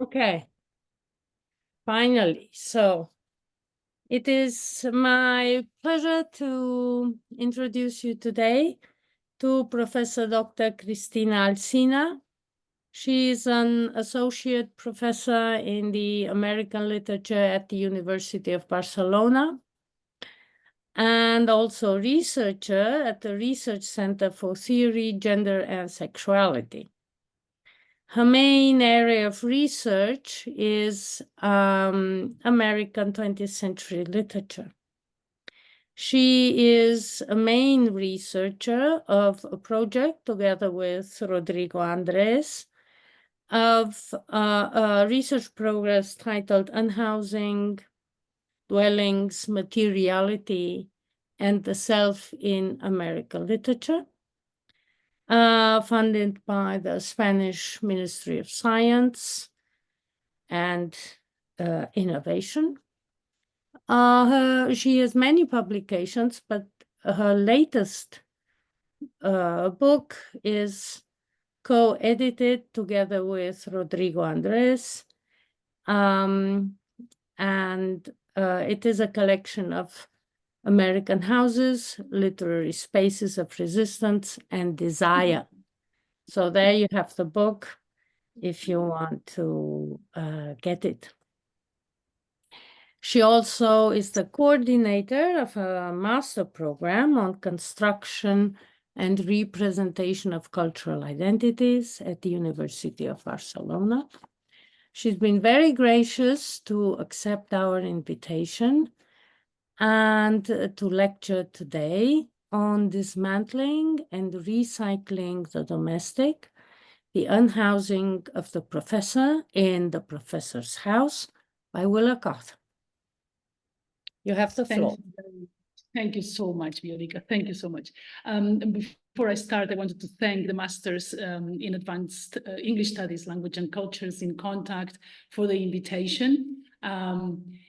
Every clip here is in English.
Okay, finally. So it is my pleasure to introduce you today to Professor Dr. Cristina Alsina. She is an associate professor in the American literature at the University of Barcelona and also researcher at the Research Center for Theory, Gender, and Sexuality. Her main area of research is American 20th century literature. She is a main researcher of a project together with Rodrigo Andres of a research progress titled Unhousing, Dwellings, Materiality, and the Self in American Literature. Funded by the Spanish Ministry of Science and Innovation. She has many publications, but her latest book is co-edited together with Rodrigo Andres, and it is a collection of American houses, literary spaces of resistance and desire. So there you have the book if you want to get it. She also is the coordinator of a master program on construction and representation of cultural identities at the University of Barcelona. She's been very gracious to accept our invitation and to lecture today on dismantling and recycling the domestic, the Unhousing of the Professor in the Professor's House by Willa Carter. You have the floor. Thank you so much, Viorica. Thank you so much. Before I start, I wanted to thank the Masters in Advanced English Studies, Language and Cultures in Contact for the invitation.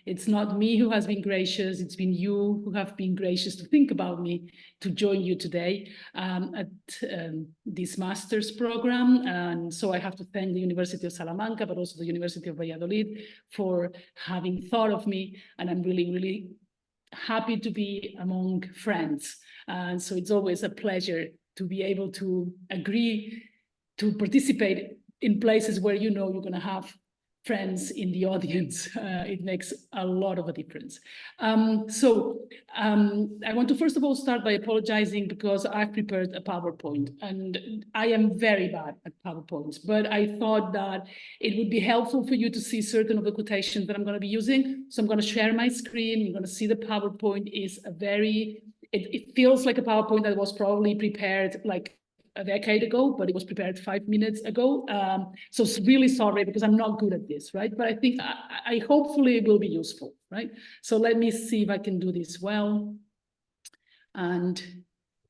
It's not me who has been gracious, it's been you who have been gracious to think about me to join you today at this master's program. And so I have to thank the University of Salamanca, but also the University of Valladolid for having thought of me. And I'm really, really happy to be among friends. And so it's always a pleasure to be able to agree to participate in places where you know you're going to have friends in the audience. It makes a lot of a difference. I want to first of all start by apologizing because I've prepared a PowerPoint and I am very bad at PowerPoints, but I thought that it would be helpful for you to see certain of the quotations that I'm going to be using. So I'm going to share my screen. You're going to see the PowerPoint is it feels like a PowerPoint that was probably prepared like a decade ago, but it was prepared 5 minutes ago. So really sorry because I'm not good at this, right? But I think I hopefully it will be useful, right? So let me see if I can do this well. And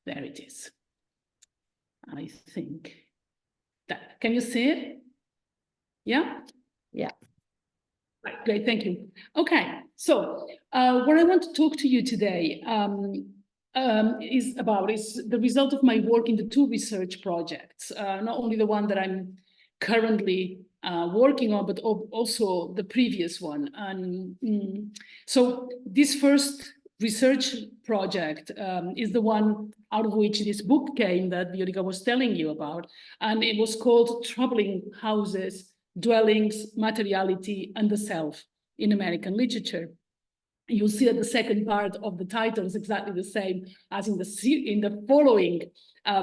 there it is. I think that, can you see it? Yeah? Yeah. Right, great, thank you. Okay, so what I want to talk to you today is the result of my work in the two research projects, not only the one that I'm currently working on, but also the previous one. And so this first research project is the one out of which this book came that Viorica was telling you about, and it was called Troubling Houses, Dwellings, Materiality, and the Self in American Literature. You'll see that the second part of the title is exactly the same as in the following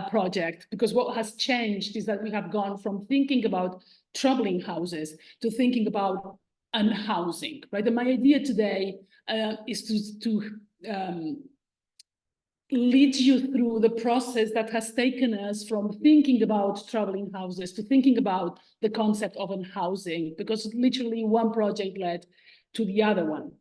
project, because what has changed is that we have gone from thinking about troubling houses to thinking about unhousing, right? And my idea today is to lead you through the process that has taken us from thinking about troubling houses to thinking about the concept of unhousing, because literally one project led to the other one.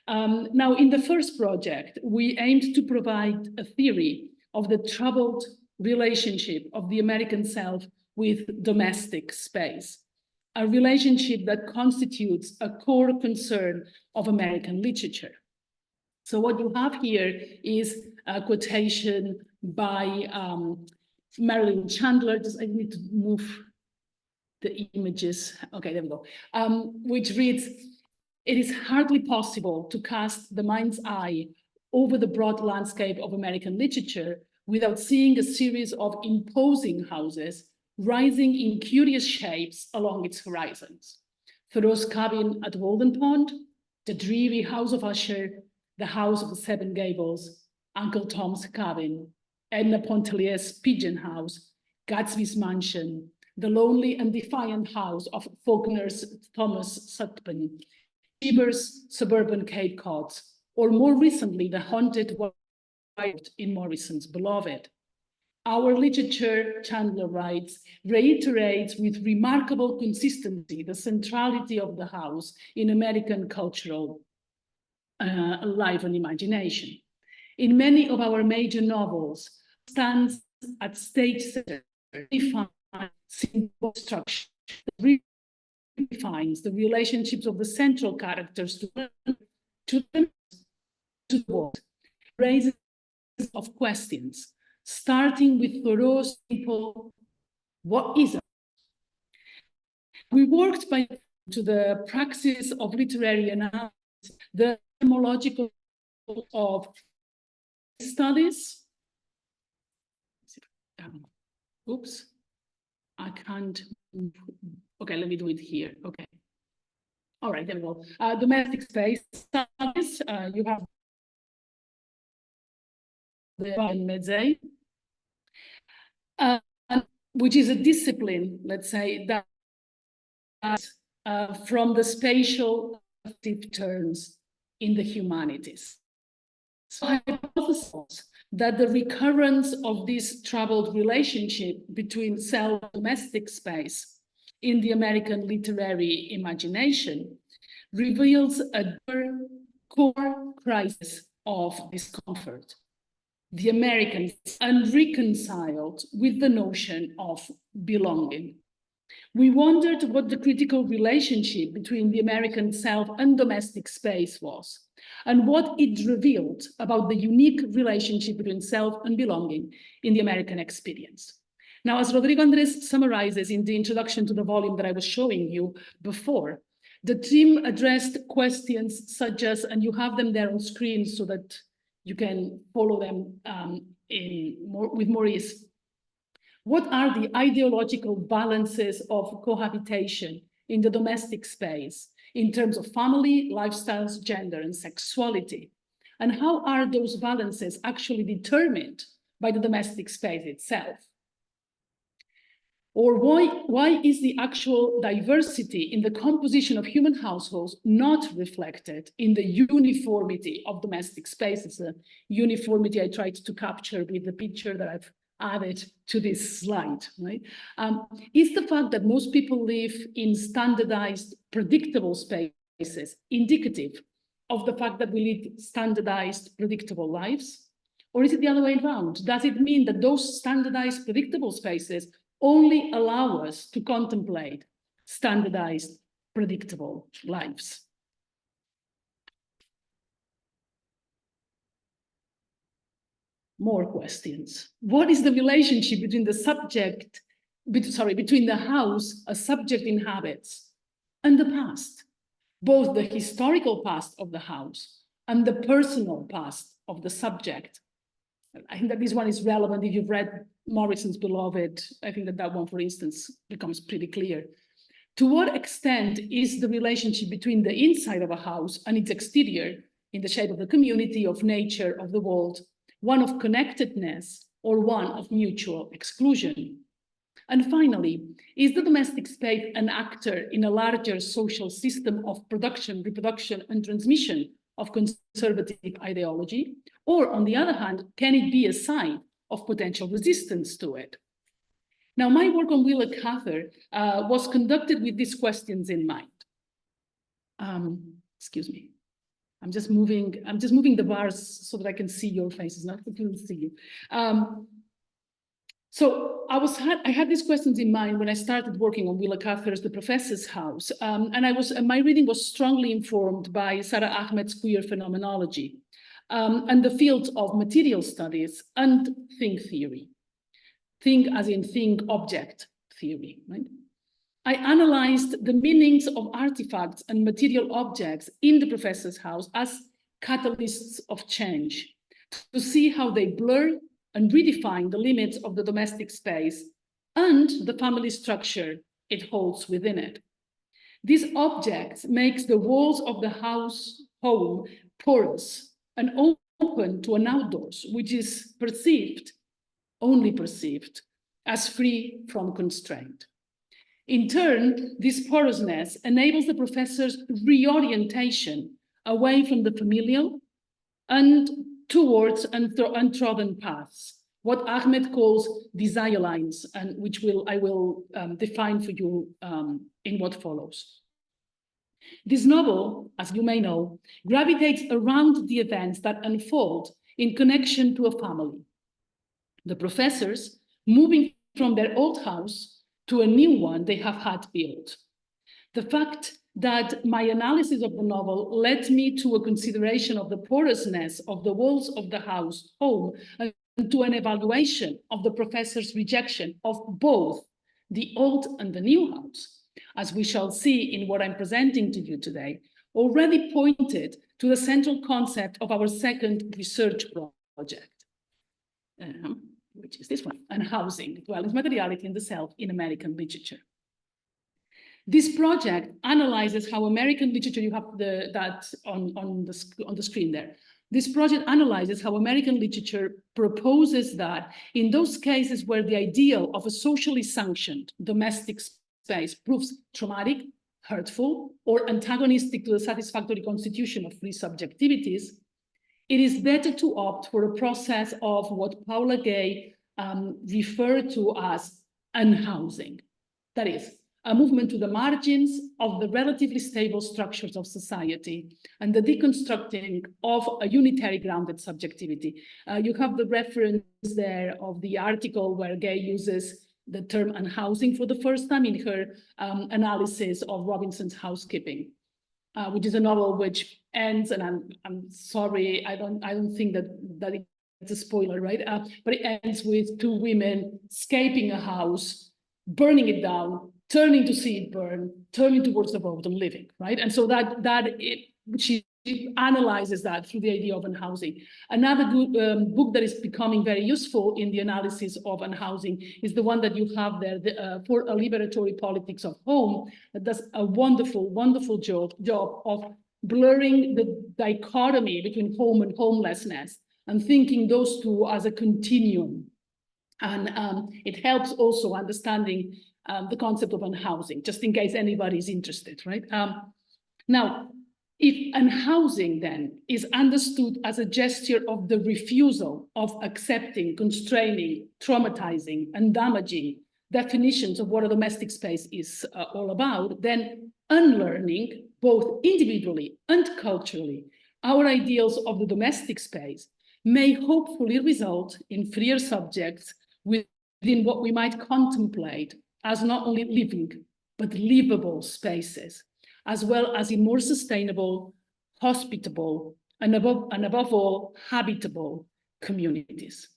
Now, in the first project, we aimed to provide a theory of the troubled relationship of the American self with domestic space, a relationship that constitutes a core concern of American literature. So what you have here is a quotation by Marilyn Chandler. I need to move the images. Okay, there we go. Which reads, "It is hardly possible to cast the mind's eye over the broad landscape of American literature without seeing a series of imposing houses rising in curious shapes along its horizons. Thoreau's cabin at Walden Pond, the dreary House of Usher, the House of the Seven Gables, Uncle Tom's Cabin, Edna Pontellier's Pigeon House, Gatsby's Mansion, the lonely and defiant house of Faulkner's Thomas Sutpen, Cheever's suburban Cape Cod, or more recently, the haunted wild in Morrison's Beloved. Our literature," Chandler writes, "reiterates with remarkable consistency the centrality of the house in American cultural life and imagination. In many of our major novels, stands at stage center, defines symbol structure, defines the relationships of the central characters to the world, raises of questions, starting with Thoreau's simple, what is it? We worked by to the praxis of literary analysis, the etymological of studies. Oops, I can't. Okay, let me do it here. Okay. All right, there we go. Domestic space studies. You have the Mezzei, which is a discipline, let's say, that from the spatial terms in the humanities. So I hypothesize that the recurrence of this troubled relationship between self and domestic space in the American literary imagination reveals a core crisis of discomfort. The Americans unreconciled with the notion of belonging. We wondered what the critical relationship between the American self and domestic space was, and what it revealed about the unique relationship between self and belonging in the American experience. Now, as Rodrigo Andres summarizes in the introduction to the volume that I was showing you before, the team addressed questions such as, and you have them there on screen so that you can follow them with more ease. What are the ideological balances of cohabitation in the domestic space in terms of family, lifestyles, gender, and sexuality? And how are those balances actually determined by the domestic space itself? Or why is the actual diversity in the composition of human households not reflected in the uniformity of domestic spaces? The uniformity I tried to capture with the picture that I've added to this slide, right? Is the fact that most people live in standardized, predictable spaces indicative of the fact that we lead standardized, predictable lives? Or is it the other way around? Does it mean that those standardized, predictable spaces only allow us to contemplate standardized, predictable lives? More questions. What is the relationship between the subject, between the house a subject inhabits and the past, both the historical past of the house and the personal past of the subject? I think that this one is relevant if you've read Morrison's Beloved. I think that that one, for instance, becomes pretty clear. To what extent is the relationship between the inside of a house and its exterior, in the shape of the community, of nature, of the world, one of connectedness or one of mutual exclusion? And finally, is the domestic space an actor in a larger social system of production, reproduction, and transmission of conservative ideology? Or on the other hand, can it be a sign of potential resistance to it? Now, my work on Willa Cather was conducted with these questions in mind. Excuse me. I'm just moving the bars so that I can see your faces, not that people see you. So I had these questions in mind when I started working on Willa Cather's The Professor's House, and my reading was strongly informed by Sarah Ahmed's queer phenomenology and the fields of material studies and thing theory. Thing as in thing object theory, right? I analyzed the meanings of artifacts and material objects in the professor's house as catalysts of change, to see how they blur and redefine the limits of the domestic space and the family structure it holds within it. These objects make the walls of the home porous and open to an outdoors, which is only perceived, as free from constraint. In turn, this porousness enables the professor's reorientation away from the familial and towards untrodden paths, what Ahmed calls desire lines, and which I will define for you in what follows. This novel, as you may know, gravitates around the events that unfold in connection to a family. The professors moving from their old house to a new one they have had built. The fact that my analysis of the novel led me to a consideration of the porousness of the walls of the home and to an evaluation of the professor's rejection of both the old and the new house, as we shall see in what I'm presenting to you today, already pointed to the central concept of our second research project, which is this one, Unhousing, Dwellings, Materiality, and the Self in American Literature. This project analyzes how American literature, you have that on the screen there. This project analyzes how American literature proposes that in those cases where the ideal of a socially sanctioned domestic space proves traumatic, hurtful, or antagonistic to the satisfactory constitution of free subjectivities, it is better to opt for a process of what Paula Gay referred to as unhousing. That is, a movement to the margins of the relatively stable structures of society and the deconstructing of a unitary grounded subjectivity. You have the reference there of the article where Gay uses the term unhousing for the first time in her analysis of Robinson's Housekeeping, which is a novel which ends, and I'm sorry, I don't think that it's a spoiler, right? But it ends with two women escaping a house, burning it down, turning to see it burn, turning towards the road and living, right? And so she analyzes that through the idea of unhousing. Another good book that is becoming very useful in the analysis of unhousing is the one that you have there, For a Liberatory Politics of Home, that does a wonderful, wonderful job of blurring the dichotomy between home and homelessness and thinking those two as a continuum. And it helps also understanding the concept of unhousing, just in case anybody is interested, right? Now, if unhousing then is understood as a gesture of the refusal of accepting, constraining, traumatizing, and damaging definitions of what a domestic space is all about, then unlearning, both individually and culturally, our ideals of the domestic space may hopefully result in freer subjects within what we might contemplate as not only living, but livable spaces, as well as in more sustainable, hospitable, and above all, habitable communities.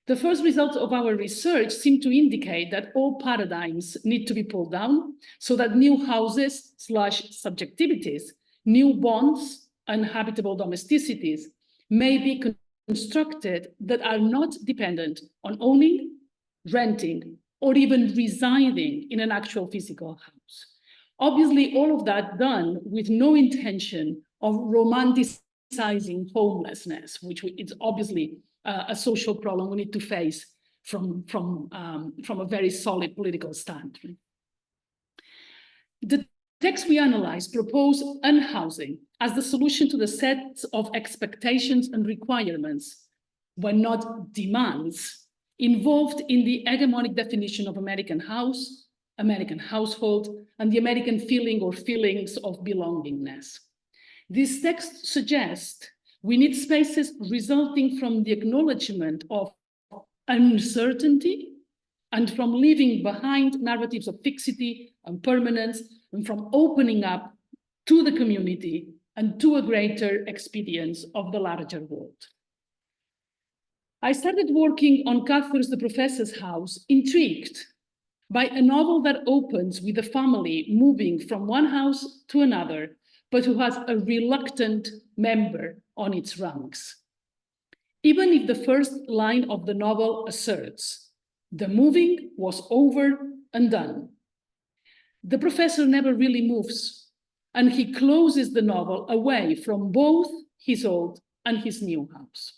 The first results of our research seem to indicate that all paradigms need to be pulled down so that new houses / subjectivities, new bonds, and habitable domesticities may be constructed that are not dependent on owning, renting, or even residing in an actual physical house. Obviously, all of that done with no intention of romanticizing homelessness, which is obviously a social problem we need to face from a very solid political stand. Right? The text we analyze propose unhousing as the solution to the set of expectations and requirements, when not demands, involved in the hegemonic definition of American house, American household, and the American feeling or feelings of belongingness. This text suggests we need spaces resulting from the acknowledgement of uncertainty and from leaving behind narratives of fixity and permanence, and from opening up to the community and to a greater experience of the larger world. I started working on Cather's The Professor's House, intrigued by a novel that opens with a family moving from one house to another, but who has a reluctant member on its ranks. Even if the first line of the novel asserts, the moving was over and done, the professor never really moves, and he closes the novel away from both his old and his new house.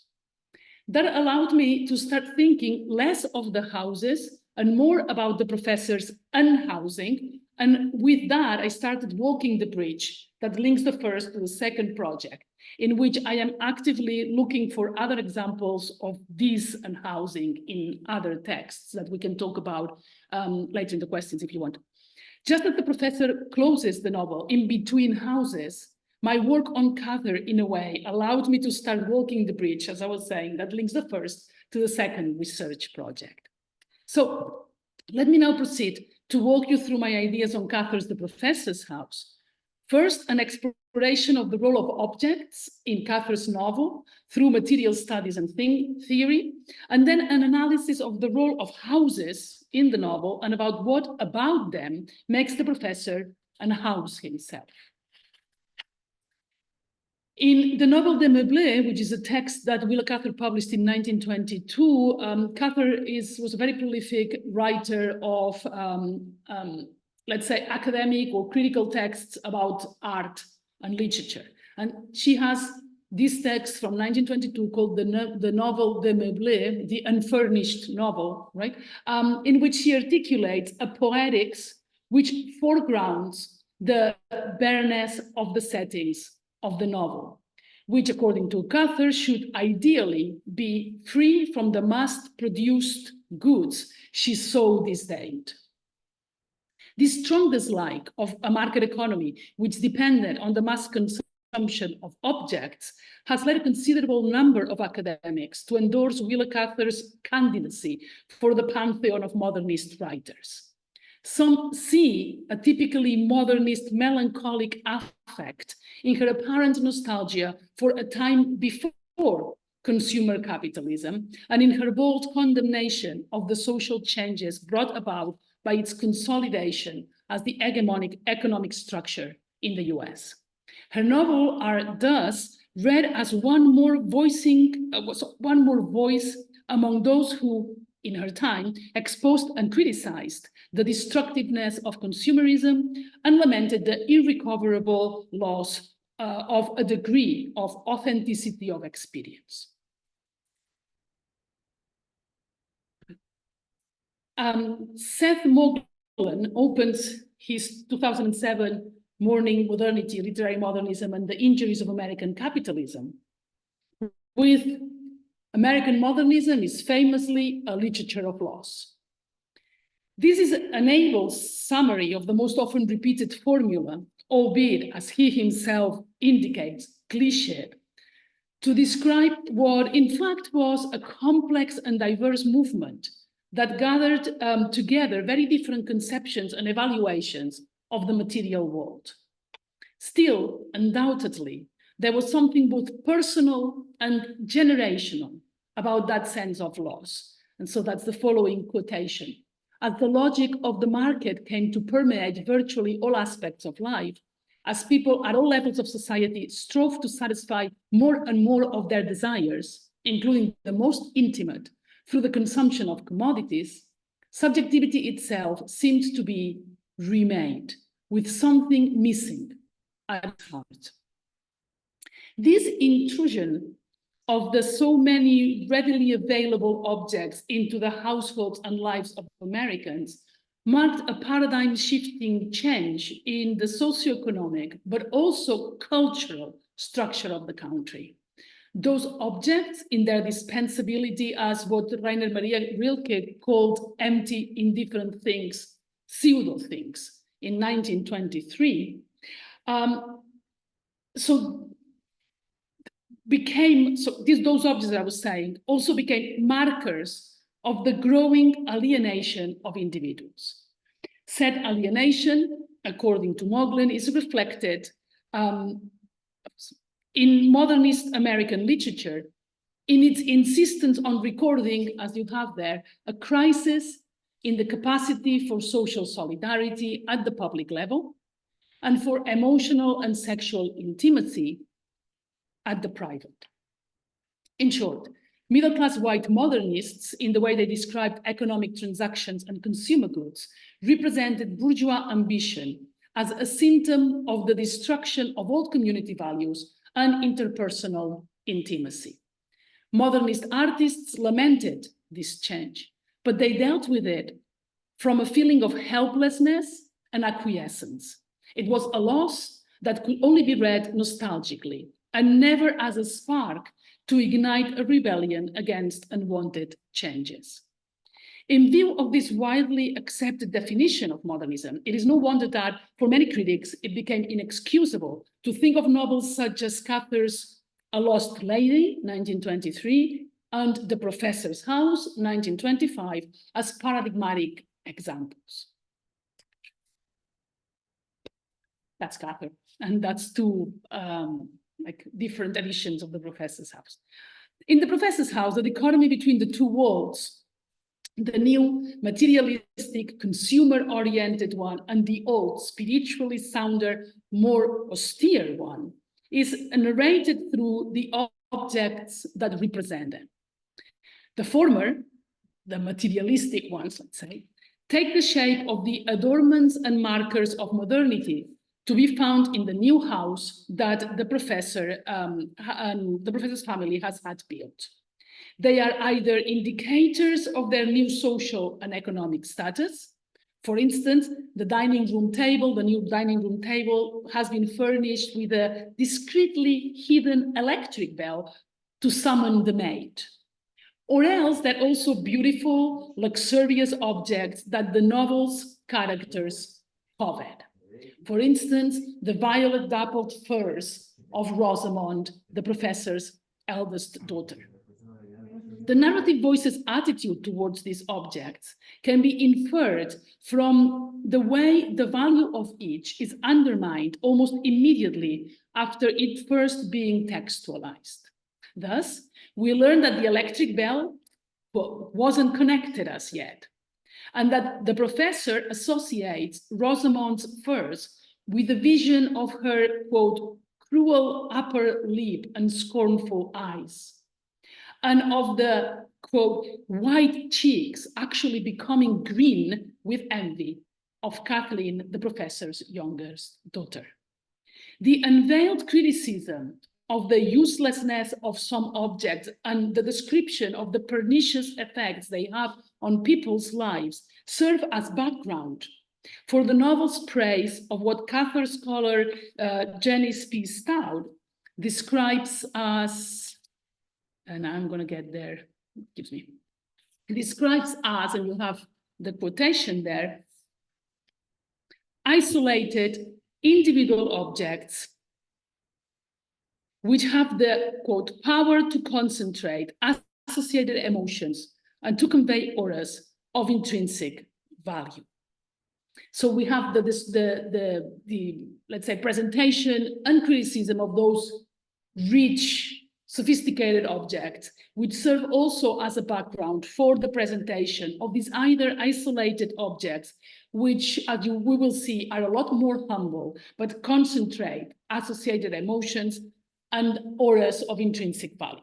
That allowed me to start thinking less of the houses and more about the professor's unhousing. And with that, I started walking the bridge that links the first to the second project, in which I am actively looking for other examples of this unhousing in other texts that we can talk about later in the questions if you want. Just as the professor closes the novel in between houses, my work on Cather, in a way, allowed me to start walking the bridge, as I was saying, that links the first to the second research project. So let me now proceed to walk you through my ideas on Cather's The Professor's House. First, an exploration of the role of objects in Cather's novel through material studies and theory, and then an analysis of the role of houses in the novel and about what about them makes the professor a house himself. In the novel De Meublé, which is a text that Willa Cather published in 1922, Cather was a very prolific writer of, let's say, academic or critical texts about art and literature. And she has this text from 1922 called the novel De Meublé, the unfurnished novel, right? In which she articulates a poetics which foregrounds the bareness of the settings of the novel, which, according to Cather, should ideally be free from the mass-produced goods she so disdained. This strong dislike of a market economy, which depended on the mass consumption of objects, has led a considerable number of academics to endorse Willa Cather's candidacy for the pantheon of modernist writers. Some see a typically modernist melancholic affect in her apparent nostalgia for a time before consumer capitalism and in her bold condemnation of the social changes brought about by its consolidation as the hegemonic economic structure in the US. Her novels are thus read as one more voice among those who, in her time, exposed and criticized the destructiveness of consumerism and lamented the irrecoverable loss of a degree of authenticity of experience. Seth Moglen opens his 2007 Morning Modernity, Literary Modernism and the Injuries of American Capitalism with American modernism is famously a literature of loss. This is an able summary of the most often repeated formula, albeit, as he himself indicates, cliché, to describe what in fact was a complex and diverse movement that gathered together very different conceptions and evaluations of the material world. Still, undoubtedly, there was something both personal and generational about that sense of loss. And so that's the following quotation. As the logic of the market came to permeate virtually all aspects of life, as people at all levels of society strove to satisfy more and more of their desires, including the most intimate, through the consumption of commodities, subjectivity itself seemed to be remained, with something missing at its heart. This intrusion of the so many readily available objects into the households and lives of Americans marked a paradigm-shifting change in the socioeconomic, but also cultural structure of the country. Those objects, in their dispensability as what Rainer Maria Rilke called empty, indifferent things, pseudo things, in 1923, those objects I was saying also became markers of the growing alienation of individuals. Said alienation, according to Moglen, is reflected in modernist American literature in its insistence on recording, as you have there, a crisis in the capacity for social solidarity at the public level, and for emotional and sexual intimacy at the private. In short, middle-class white modernists, in the way they described economic transactions and consumer goods, represented bourgeois ambition as a symptom of the destruction of old community values and interpersonal intimacy. Modernist artists lamented this change, but they dealt with it from a feeling of helplessness and acquiescence. It was a loss that could only be read nostalgically and never as a spark to ignite a rebellion against unwanted changes. In view of this widely accepted definition of modernism, it is no wonder that for many critics, it became inexcusable to think of novels such as Cather's A Lost Lady, 1923, and The Professor's House, 1925, as paradigmatic examples. That's Cather, and that's two different editions of The Professor's House. In The Professor's House, the dichotomy between the two worlds, the new materialistic, consumer-oriented one and the old, spiritually sounder, more austere one, is narrated through the objects that represent them. The former, the materialistic ones, let's say, take the shape of the adornments and markers of modernity to be found in the new house that the professor and the professor's family has had built. They are either indicators of their new social and economic status. For instance, the dining room table, the new dining room table has been furnished with a discreetly hidden electric bell to summon the maid. Or else they're also beautiful, luxurious objects that the novel's characters covet. For instance, the violet dappled furs of Rosamond, the professor's eldest daughter. The narrative voice's attitude towards these objects can be inferred from the way the value of each is undermined almost immediately after it first being textualized. Thus, we learn that the electric bell wasn't connected as yet, and that the professor associates Rosamond's furs with the vision of her, quote, cruel upper lip and scornful eyes, and of the, quote, white cheeks actually becoming green with envy of Kathleen, the professor's youngest daughter. The unveiled criticism of the uselessness of some objects and the description of the pernicious effects they have on people's lives serve as background for the novel's praise of what Cather scholar Janice P. Stout describes as, and I'm going to get there, excuse me, describes as, and you have the quotation there, isolated individual objects which have the, quote, power to concentrate associated emotions and to convey auras of intrinsic value. So we have the let's say, presentation and criticism of those rich, sophisticated objects, which serve also as a background for the presentation of these either isolated objects, which, as we will see, are a lot more humble, but concentrate associated emotions and auras of intrinsic value.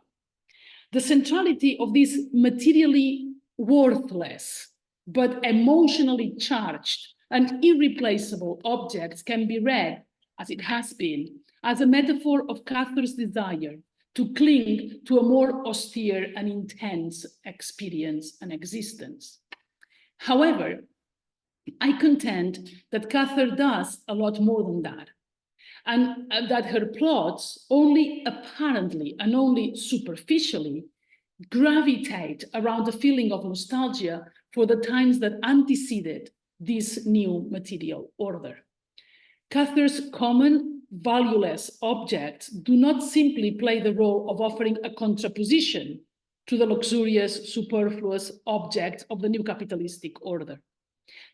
The centrality of these materially worthless, but emotionally charged and irreplaceable objects can be read, as it has been, as a metaphor of Cather's desire to cling to a more austere and intense experience and existence. However, I contend that Cather does a lot more than that, and that her plots only apparently and only superficially gravitate around a feeling of nostalgia for the times that anteceded this new material order. Cather's common, valueless objects do not simply play the role of offering a contraposition to the luxurious, superfluous objects of the new capitalistic order.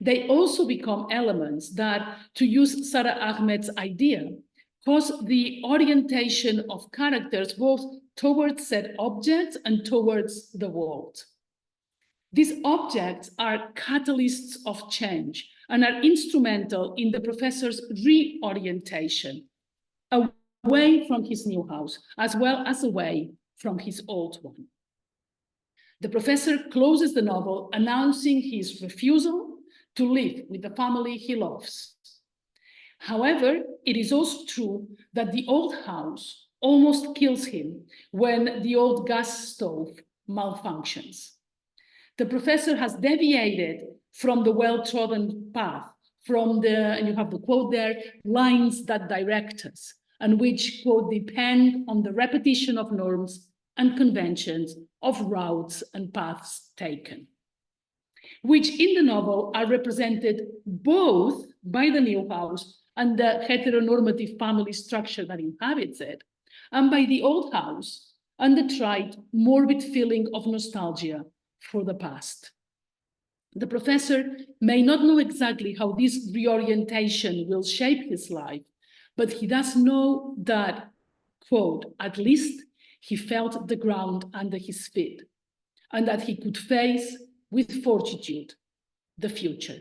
They also become elements that, to use Sarah Ahmed's idea, cause the orientation of characters both towards said objects and towards the world. These objects are catalysts of change and are instrumental in the professor's reorientation away from his new house, as well as away from his old one. The professor closes the novel announcing his refusal to live with the family he loves. However, it is also true that the old house almost kills him when the old gas stove malfunctions. The professor has deviated from the well-trodden path, from the, and you have the quote there, lines that direct us, and which, quote, depend on the repetition of norms and conventions of routes and paths taken, which in the novel are represented both by the new house and the heteronormative family structure that inhabits it, and by the old house and the trite, morbid feeling of nostalgia for the past. The professor may not know exactly how this reorientation will shape his life, but he does know that, quote, at least he felt the ground under his feet, and that he could face with fortitude the future.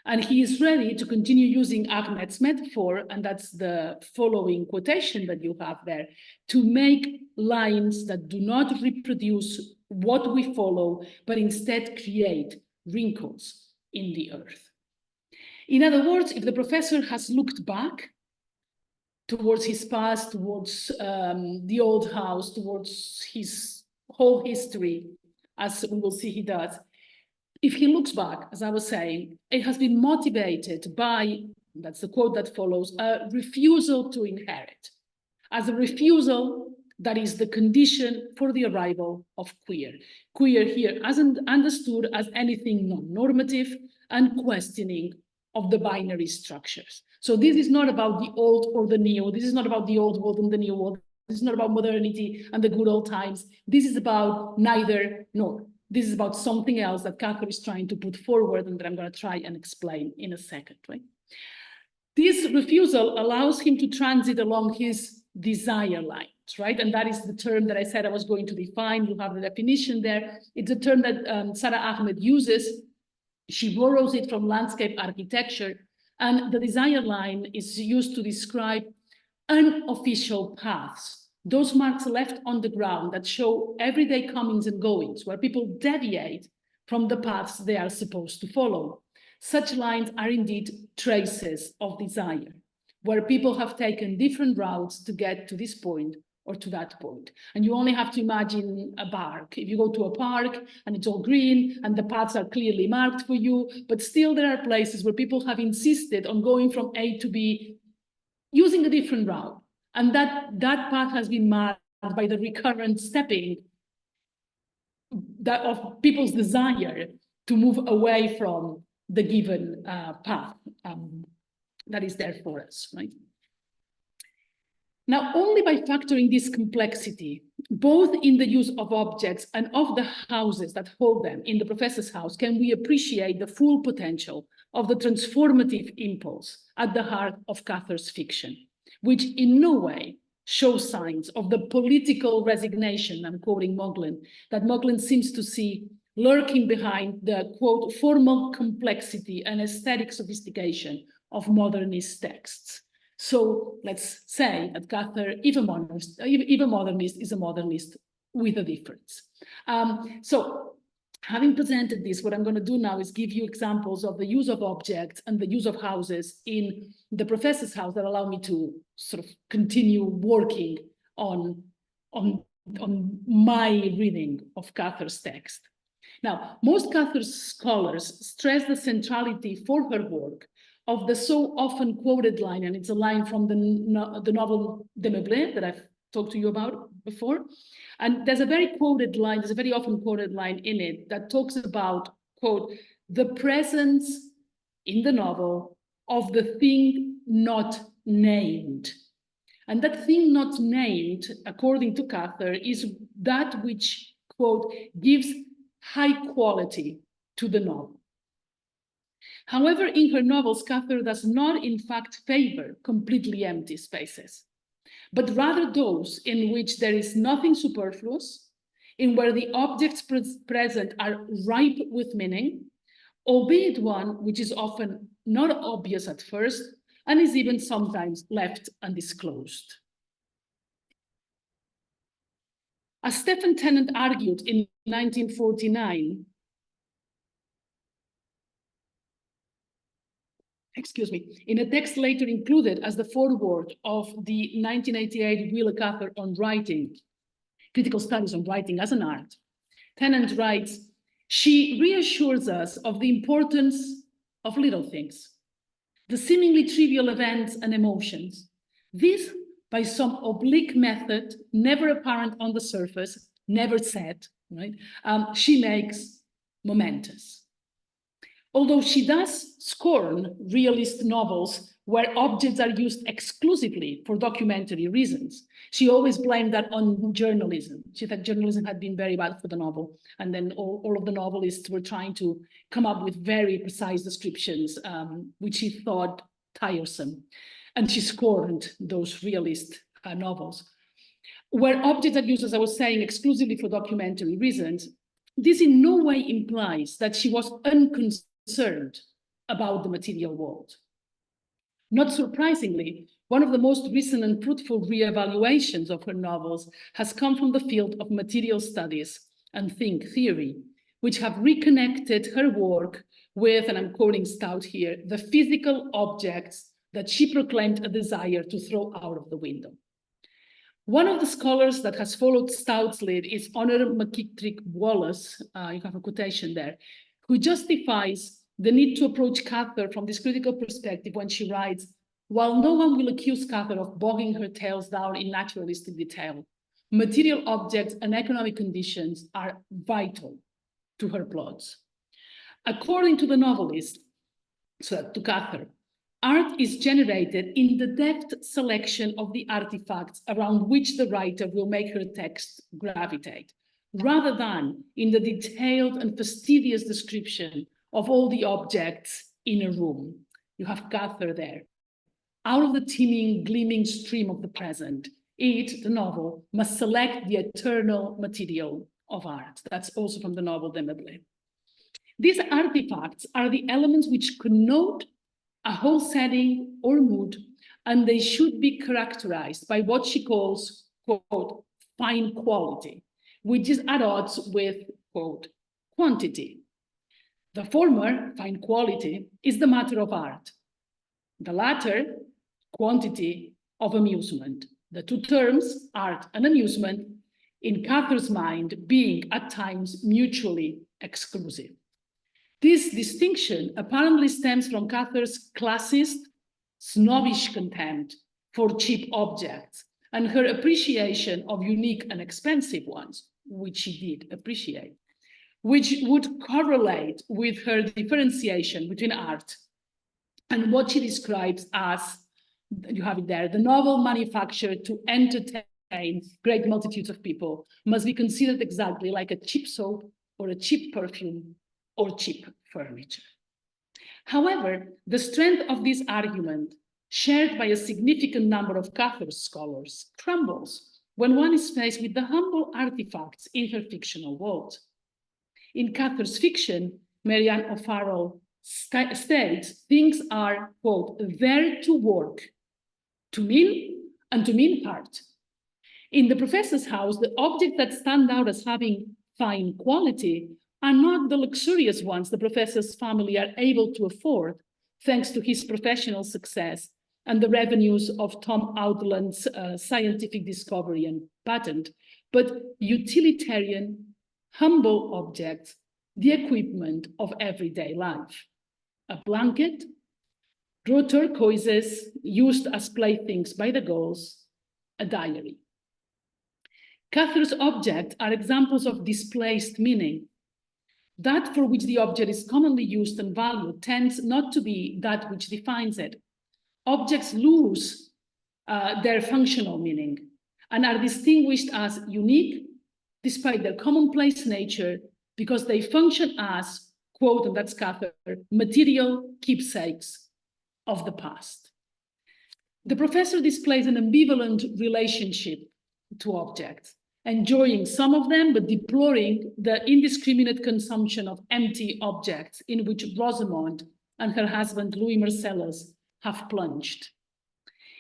And he is ready to continue using Ahmed's metaphor, and that's the following quotation that you have there, to make lines that do not reproduce what we follow, but instead create wrinkles in the earth. In other words, if the professor has looked back towards his past, towards the old house, towards his whole history, as we will see he does, if he looks back, as I was saying, it has been motivated by, that's the quote that follows, a refusal to inherit, as a refusal that is the condition for the arrival of queer. Queer here isn't understood as anything non-normative and questioning of the binary structures. So this is not about the old or the new. This is not about the old world and the new world. This is not about modernity and the good old times. This is about neither nor. This is about something else that Cather is trying to put forward and that I'm going to try and explain in a second, right? This refusal allows him to transit along his desire lines, right? And that is the term that I said I was going to define. You have the definition there. It's a term that Sara Ahmed uses. She borrows it from landscape architecture. And the desire line is used to describe unofficial paths, those marks left on the ground that show everyday comings and goings, where people deviate from the paths they are supposed to follow. Such lines are indeed traces of desire, where people have taken different routes to get to this point or to that point. And you only have to imagine a park. If you go to a park and it's all green and the paths are clearly marked for you, but still there are places where people have insisted on going from A to B using a different route. And that path has been marked by the recurrent stepping of people's desire to move away from the given path that is there for us, right? Now, only by factoring this complexity, both in the use of objects and of the houses that hold them in the professor's house, can we appreciate the full potential of the transformative impulse at the heart of Cather's fiction, which in no way shows signs of the political resignation, I'm quoting Moglen, that Moglen seems to see lurking behind the, quote, formal complexity and aesthetic sophistication of modernist texts. So let's say that Cather, if a modernist is a modernist with a difference. So having presented this, what I'm going to do now is give you examples of the use of objects and the use of houses in the professor's house that allow me to sort of continue working on my reading of Cather's text. Now, most Cather's scholars stress the centrality for her work of the so often quoted line, and it's a line from the novel De Meublé that I've talked to you about before. And there's a very often quoted line in it that talks about, quote, the presence in the novel of the thing not named. And that thing not named, according to Cather, is that which, quote, gives high quality to the novel. However, in her novels, Cather does not, in fact, favor completely empty spaces, but rather those in which there is nothing superfluous, in where the objects present are ripe with meaning, albeit one which is often not obvious at first and is even sometimes left undisclosed. As Stephen Tennant argued in 1949, in a text later included as the foreword of the 1988 Wheeler Cather on Writing, Critical Studies on Writing as an Art, Tennant writes, "She reassures us of the importance of little things, the seemingly trivial events and emotions. This, by some oblique method, never apparent on the surface, never said, right? She makes momentous." Although she does scorn realist novels where objects are used exclusively for documentary reasons, she always blamed that on journalism. She thought journalism had been very bad for the novel, and then all of the novelists were trying to come up with very precise descriptions, which she thought tiresome. And she scorned those realist novels. Where objects are used, as I was saying, exclusively for documentary reasons, this in no way implies that she was unconcerned about the material world. Not surprisingly, one of the most recent and fruitful re-evaluations of her novels has come from the field of material studies and think theory, which have reconnected her work with, and I'm quoting Stout here, the physical objects that she proclaimed a desire to throw out of the window. One of the scholars that has followed Stout's lead is Honor McKittrick Wallace, you have a quotation there, who justifies the need to approach Cather from this critical perspective when she writes, "While no one will accuse Cather of bogging her tales down in naturalistic detail, material objects and economic conditions are vital to her plots." According to the novelist, so to Cather, art is generated in the deft selection of the artifacts around which the writer will make her text gravitate, rather than in the detailed and fastidious description of all the objects in a room. You have Cather there. Out of the teeming, gleaming stream of the present, it, the novel, must select the eternal material of art. That's also from the novel de Meublé. These artifacts are the elements which connote a whole setting or mood, and they should be characterized by what she calls, quote, fine quality, which is at odds with, quote, quantity. The former, fine quality, is the matter of art. The latter, quantity, of amusement. The two terms, art and amusement, in Cather's mind, being at times mutually exclusive. This distinction apparently stems from Cather's classist, snobbish contempt for cheap objects and her appreciation of unique and expensive ones, which she did appreciate, which would correlate with her differentiation between art and what she describes as, you have it there, the novel manufactured to entertain great multitudes of people must be considered exactly like a cheap soap or a cheap perfume or cheap furniture. However, the strength of this argument, shared by a significant number of Cather's scholars, crumbles when one is faced with the humble artifacts in her fictional world. In Cather's fiction, Marianne O'Farrell states things are, quote, there to work, to mean, and to mean hard. In the professor's house, the objects that stand out as having fine quality are not the luxurious ones the professor's family are able to afford, thanks to his professional success and the revenues of Tom Outland's scientific discovery and patent, but utilitarian, humble objects, the equipment of everyday life. A blanket, raw turquoises used as playthings by the girls, a diary. Cather's objects are examples of displaced meaning. That for which the object is commonly used and valued tends not to be that which defines it. Objects lose their functional meaning and are distinguished as unique despite their commonplace nature because they function as, quote, and that's Cather, material keepsakes of the past. The professor displays an ambivalent relationship to objects. enjoying some of them, but deploring the indiscriminate consumption of empty objects in which Rosamond and her husband Louis Marcellus have plunged.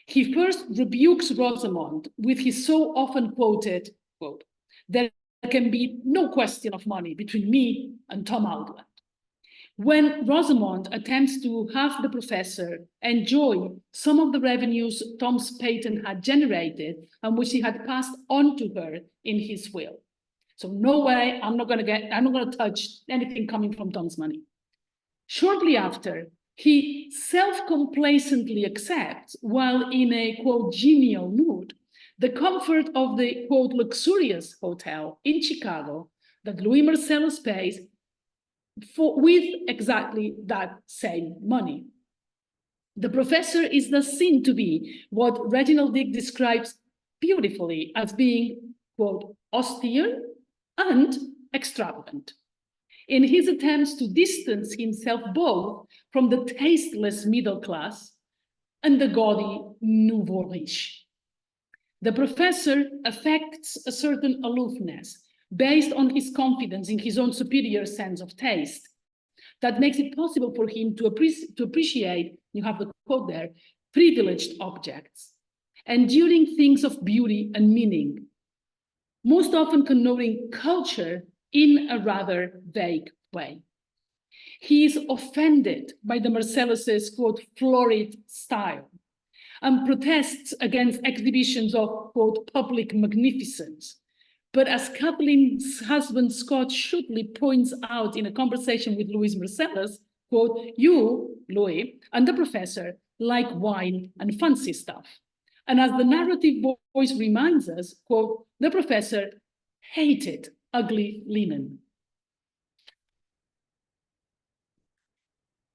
He first rebukes Rosamond with his so often quoted, quote, "There can be no question of money between me and Tom Outland." When Rosamond attempts to have the professor enjoy some of the revenues Tom's patent had generated and which he had passed on to her in his will. So no way, I'm not going to touch anything coming from Tom's money. Shortly after, he self-complacently accepts, while in a, quote, genial mood, the comfort of the, quote, luxurious hotel in Chicago that Louis Marcellus pays with exactly that same money. The professor is thus seen to be what Reginald Dick describes beautifully as being, quote, austere and extravagant, in his attempts to distance himself both from the tasteless middle class and the gaudy nouveau riche. The professor affects a certain aloofness based on his confidence in his own superior sense of taste that makes it possible for him to appreciate, you have the quote there, privileged objects, enduring things of beauty and meaning, most often connoting culture in a rather vague way. He is offended by the Marcellus's, quote, florid style and protests against exhibitions of, quote, public magnificence. But as Kathleen's husband, Scott Shutley, points out in a conversation with Louis Marcellus, quote, "You, Louis, and the professor like wine and fancy stuff." And as the narrative voice reminds us, quote, "The professor hated ugly linen."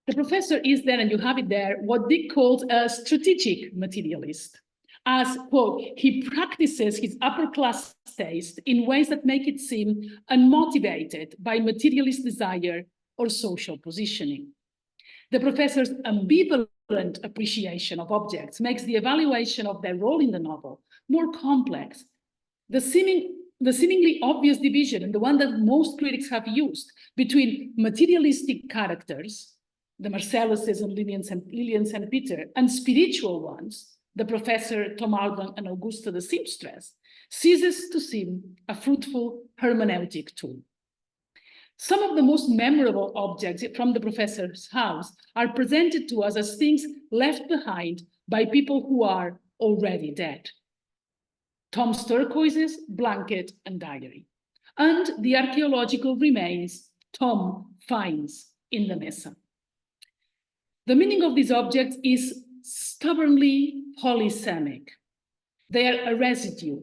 The professor is then, and you have it there, what Dick calls a strategic materialist, as, quote, "he practices his upper class taste in ways that make it seem unmotivated by materialist desire or social positioning." The professor's ambivalent appreciation of objects makes the evaluation of their role in the novel more complex. The seemingly obvious division, and the one that most critics have used, between materialistic characters, the Marcelluses and Lillian St. Peter, and spiritual ones, the professor, Tom Outland, and Augusta the seamstress, ceases to seem a fruitful hermeneutic tool. Some of the most memorable objects from the professor's house are presented to us as things left behind by people who are already dead. Tom's turquoises, blanket, and diary, and the archaeological remains Tom finds in the Mesa. The meaning of these objects is stubbornly polysemic. They are a residue,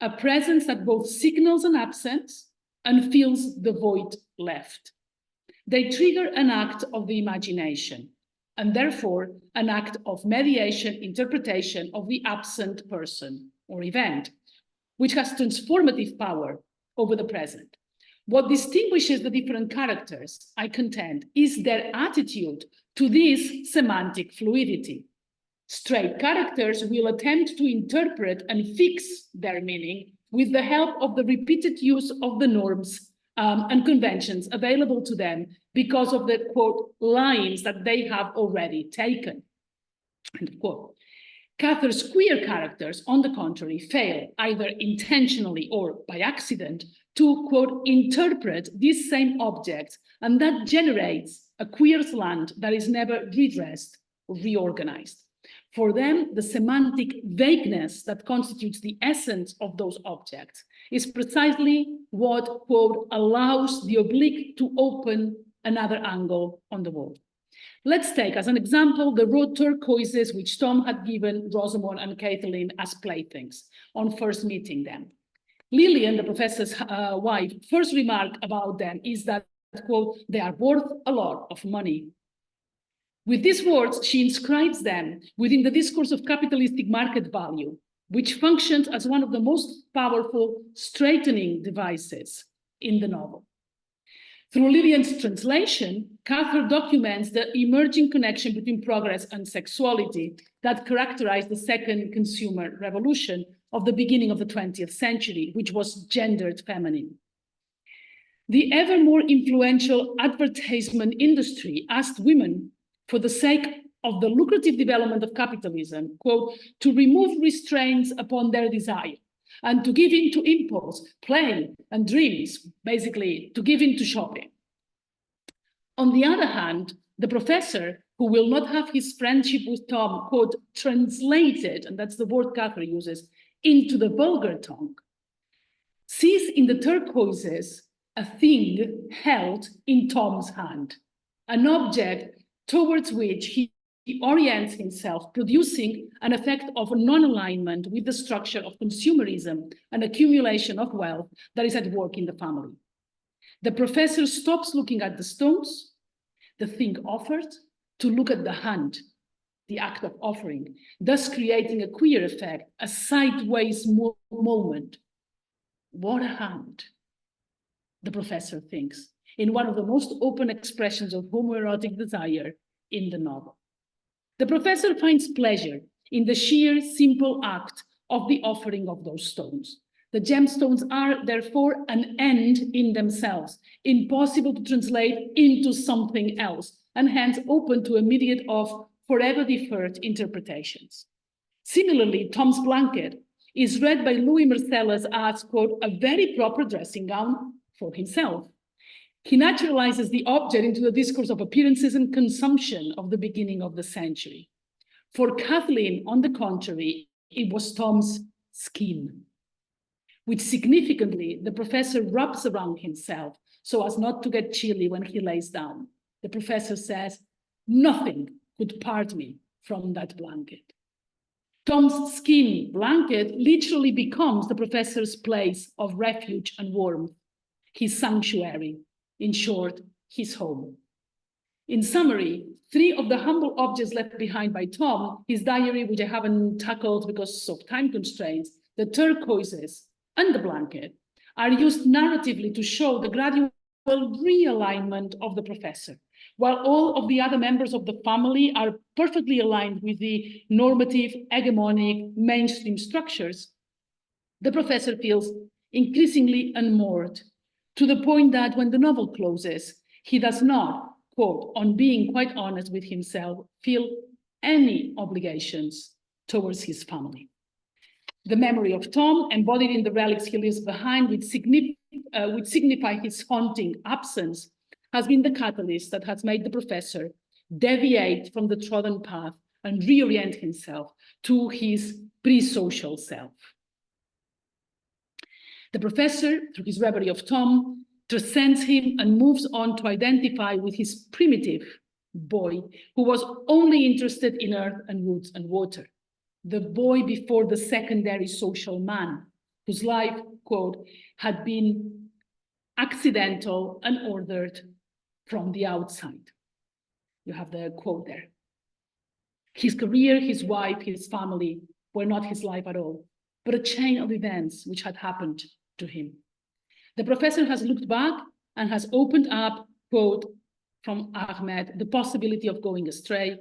a presence that both signals an absence and fills the void left. They trigger an act of the imagination, and therefore an act of mediation, interpretation of the absent person or event, which has transformative power over the present. What distinguishes the different characters, I contend, is their attitude to this semantic fluidity. Straight characters will attempt to interpret and fix their meaning with the help of the repeated use of the norms and conventions available to them because of the, quote, lines that they have already taken, end of quote. Cather's queer characters, on the contrary, fail, either intentionally or by accident, to, quote, interpret these same objects, and that generates a queer slant that is never redressed or reorganized. For them, the semantic vagueness that constitutes the essence of those objects is precisely what, quote, allows the oblique to open another angle on the world. Let's take as an example the raw turquoises which Tom had given Rosamond and Kathleen as playthings on first meeting them. Lillian, the professor's wife, first remark about them is that, quote, "they are worth a lot of money." With these words, she inscribes them within the discourse of capitalistic market value, which functions as one of the most powerful straightening devices in the novel. Through Lillian's translation, Cather documents the emerging connection between progress and sexuality that characterized the second consumer revolution of the beginning of the 20th century, which was gendered feminine. The ever more influential advertisement industry asked women, for the sake of the lucrative development of capitalism, quote, to remove restraints upon their desire and to give in to impulse, play, and dreams, basically to give in to shopping. On the other hand, the professor, who will not have his friendship with Tom, quote, translated, and that's the word Cather uses, into the vulgar tongue, sees in the turquoises a thing held in Tom's hand, an object towards which he orients himself, producing an effect of non-alignment with the structure of consumerism and accumulation of wealth that is at work in the family. The professor stops looking at the stones, the thing offered, to look at the hand, the act of offering, thus creating a queer effect, a sideways moment. What a hand, the professor thinks, in one of the most open expressions of homoerotic desire in the novel. The professor finds pleasure in the sheer, simple act of the offering of those stones. The gemstones are, therefore, an end in themselves, impossible to translate into something else, and hence open to immediate of forever deferred interpretations. Similarly, Tom's blanket is read by Louis Marcellus as, quote, a very proper dressing gown for himself. He naturalizes the object into the discourse of appearances and consumption of the beginning of the century. For Kathleen, on the contrary, it was Tom's skin, which significantly the professor rubs around himself so as not to get chilly when he lays down. The professor says, nothing could part me from that blanket. Tom's skin blanket literally becomes the professor's place of refuge and warmth, his sanctuary, in short, his home. In summary, three of the humble objects left behind by Tom, his diary, which I haven't tackled because of time constraints, the turquoises, and the blanket, are used narratively to show the gradual realignment of the professor. While all of the other members of the family are perfectly aligned with the normative, hegemonic, mainstream structures, the professor feels increasingly unmoored, to the point that when the novel closes, he does not, quote, on being quite honest with himself, feel any obligations towards his family. The memory of Tom, embodied in the relics he leaves behind, which signify his haunting absence, has been the catalyst that has made the professor deviate from the trodden path and reorient himself to his pre-social self. The professor, through his reverie of Tom, transcends him and moves on to identify with his primitive boy, who was only interested in earth and woods and water. The boy before the secondary social man, whose life, quote, had been accidental and ordered from the outside. You have the quote there. His career, his wife, his family were not his life at all, but a chain of events which had happened to him. The professor has looked back and has opened up, quote, from Ahmed, the possibility of going astray.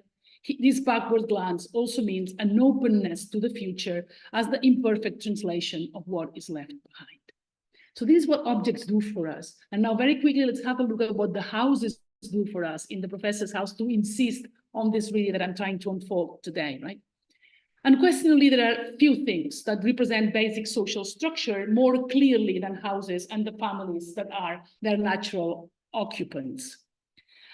This backward glance also means an openness to the future as the imperfect translation of what is left behind. So this is what objects do for us. And now very quickly, let's have a look at what the houses do for us in the professor's house to insist on this really that I'm trying to unfold today, right? Unquestionably, there are few things that represent basic social structure more clearly than houses and the families that are their natural occupants.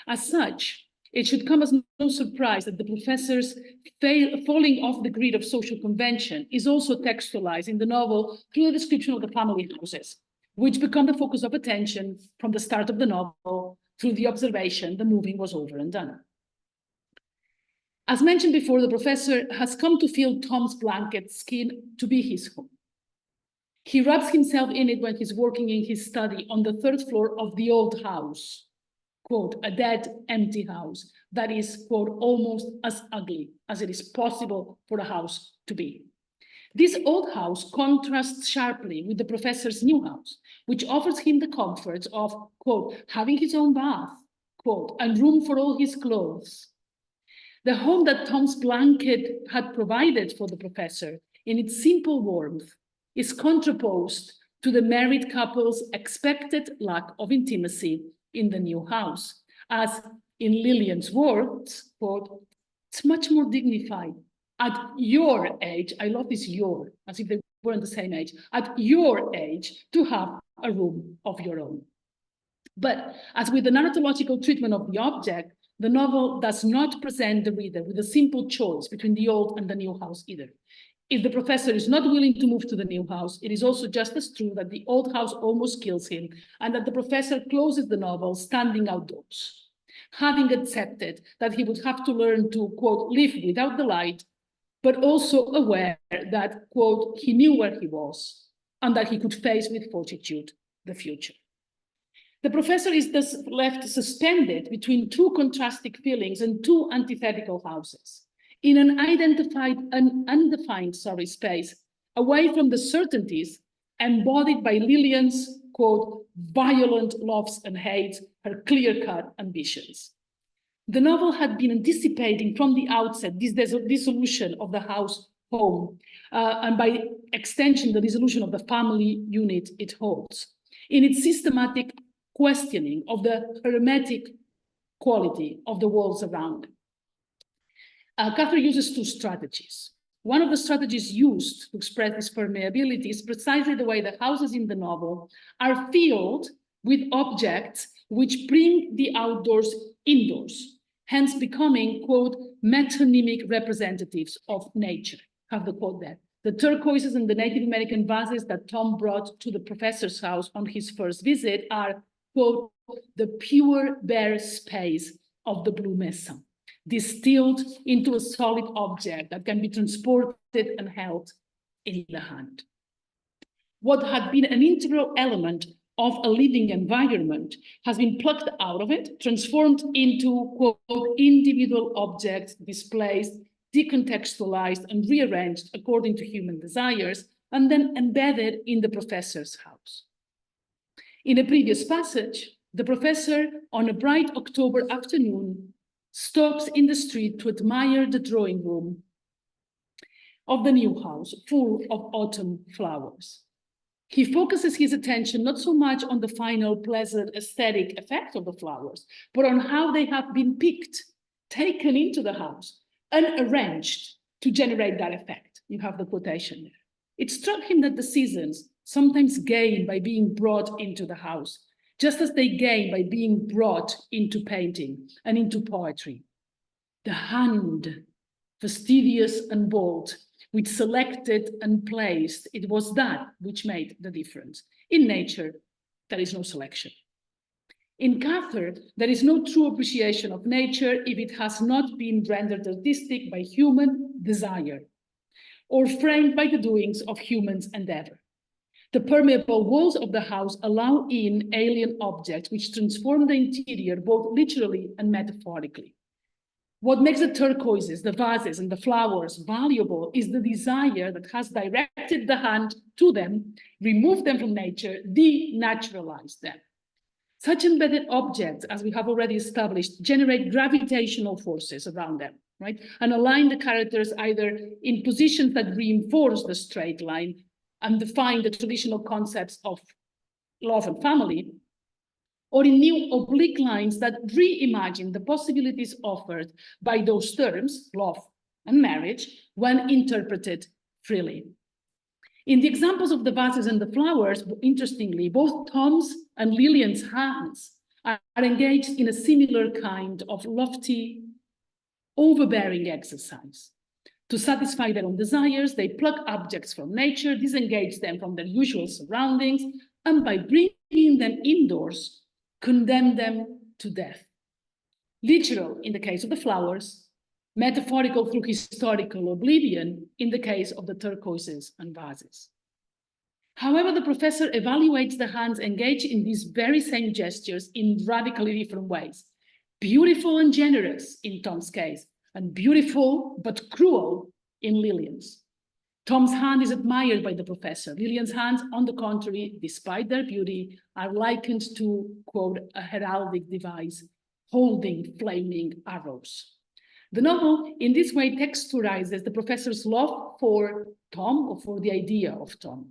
As such, it should come as no surprise that the professor's falling off the grid of social convention is also textualized in the novel through the description of the family houses, which become the focus of attention from the start of the novel through the observation the moving was over and done. As mentioned before, the professor has come to feel Tom's blanket skin to be his home. He rubs himself in it when he's working in his study on the third floor of the old house, quote, a dead, empty house that is, quote, almost as ugly as it is possible for a house to be. This old house contrasts sharply with the professor's new house, which offers him the comforts of, quote, having his own bath, quote, and room for all his clothes. The home that Tom's blanket had provided for the professor, in its simple warmth, is contraposed to the married couple's expected lack of intimacy in the new house. As in Lillian's words, quote, it's much more dignified. At your age, I love this your, as if they weren't the same age, at your age, to have a room of your own. But as with the narratological treatment of the object, the novel does not present the reader with a simple choice between the old and the new house either. If the professor is not willing to move to the new house, it is also just as true that the old house almost kills him and that the professor closes the novel standing outdoors, having accepted that he would have to learn to, quote, live without the light, but also aware that, quote, he knew where he was and that he could face with fortitude the future. The professor is thus left suspended between two contrasting feelings and two antithetical houses in an undefined space, away from the certainties embodied by Lillian's, quote, violent loves and hates, her clear-cut ambitions. The novel had been anticipating from the outset this dissolution of the house home, and by extension, the dissolution of the family unit it holds, in its systematic questioning of the hermetic quality of the walls around. Cather uses two strategies. One of the strategies used to express this permeability is precisely the way the houses in the novel are filled with objects which bring the outdoors indoors, hence becoming, quote, metonymic representatives of nature. Have the quote there. The turquoises and the Native American vases that Tom brought to the professor's house on his first visit are, quote, the pure bare space of the blue mesa, distilled into a solid object that can be transported and held in the hand. What had been an integral element of a living environment has been plucked out of it, transformed into, quote, individual objects, displaced, decontextualized, and rearranged according to human desires, and then embedded in the professor's house. In a previous passage, the professor, on a bright October afternoon, stops in the street to admire the drawing room of the new house, full of autumn flowers. He focuses his attention not so much on the final pleasant aesthetic effect of the flowers, but on how they have been picked, taken into the house, and arranged to generate that effect. You have the quotation there. It struck him that the seasons sometimes gain by being brought into the house, just as they gain by being brought into painting and into poetry. The hand, fastidious and bold, which selected and placed, it was that which made the difference. In nature, there is no selection. In Cather, there is no true appreciation of nature if it has not been rendered artistic by human desire or framed by the doings of humans' endeavor. The permeable walls of the house allow in alien objects which transform the interior both literally and metaphorically. What makes the turquoises, the vases, and the flowers valuable is the desire that has directed the hand to them, removed them from nature, denaturalized them. Such embedded objects, as we have already established, generate gravitational forces around them, right? And align the characters either in positions that reinforce the straight line and define the traditional concepts of love and family, or in new oblique lines that reimagine the possibilities offered by those terms, love and marriage, when interpreted freely. In the examples of the vases and the flowers, interestingly, both Tom's and Lillian's hands are engaged in a similar kind of lofty, overbearing exercise. To satisfy their own desires, they pluck objects from nature, disengage them from their usual surroundings, and by bringing them indoors, condemn them to death. Literal in the case of the flowers, metaphorical through historical oblivion in the case of the turquoises and vases. However, the professor evaluates the hands engaged in these very same gestures in radically different ways. Beautiful and generous in Tom's case, and beautiful but cruel in Lillian's. Tom's hand is admired by the professor. Lillian's hands, on the contrary, despite their beauty, are likened to, quote, a heraldic device holding flaming arrows. The novel, in this way, texturizes the professor's love for Tom, or for the idea of Tom.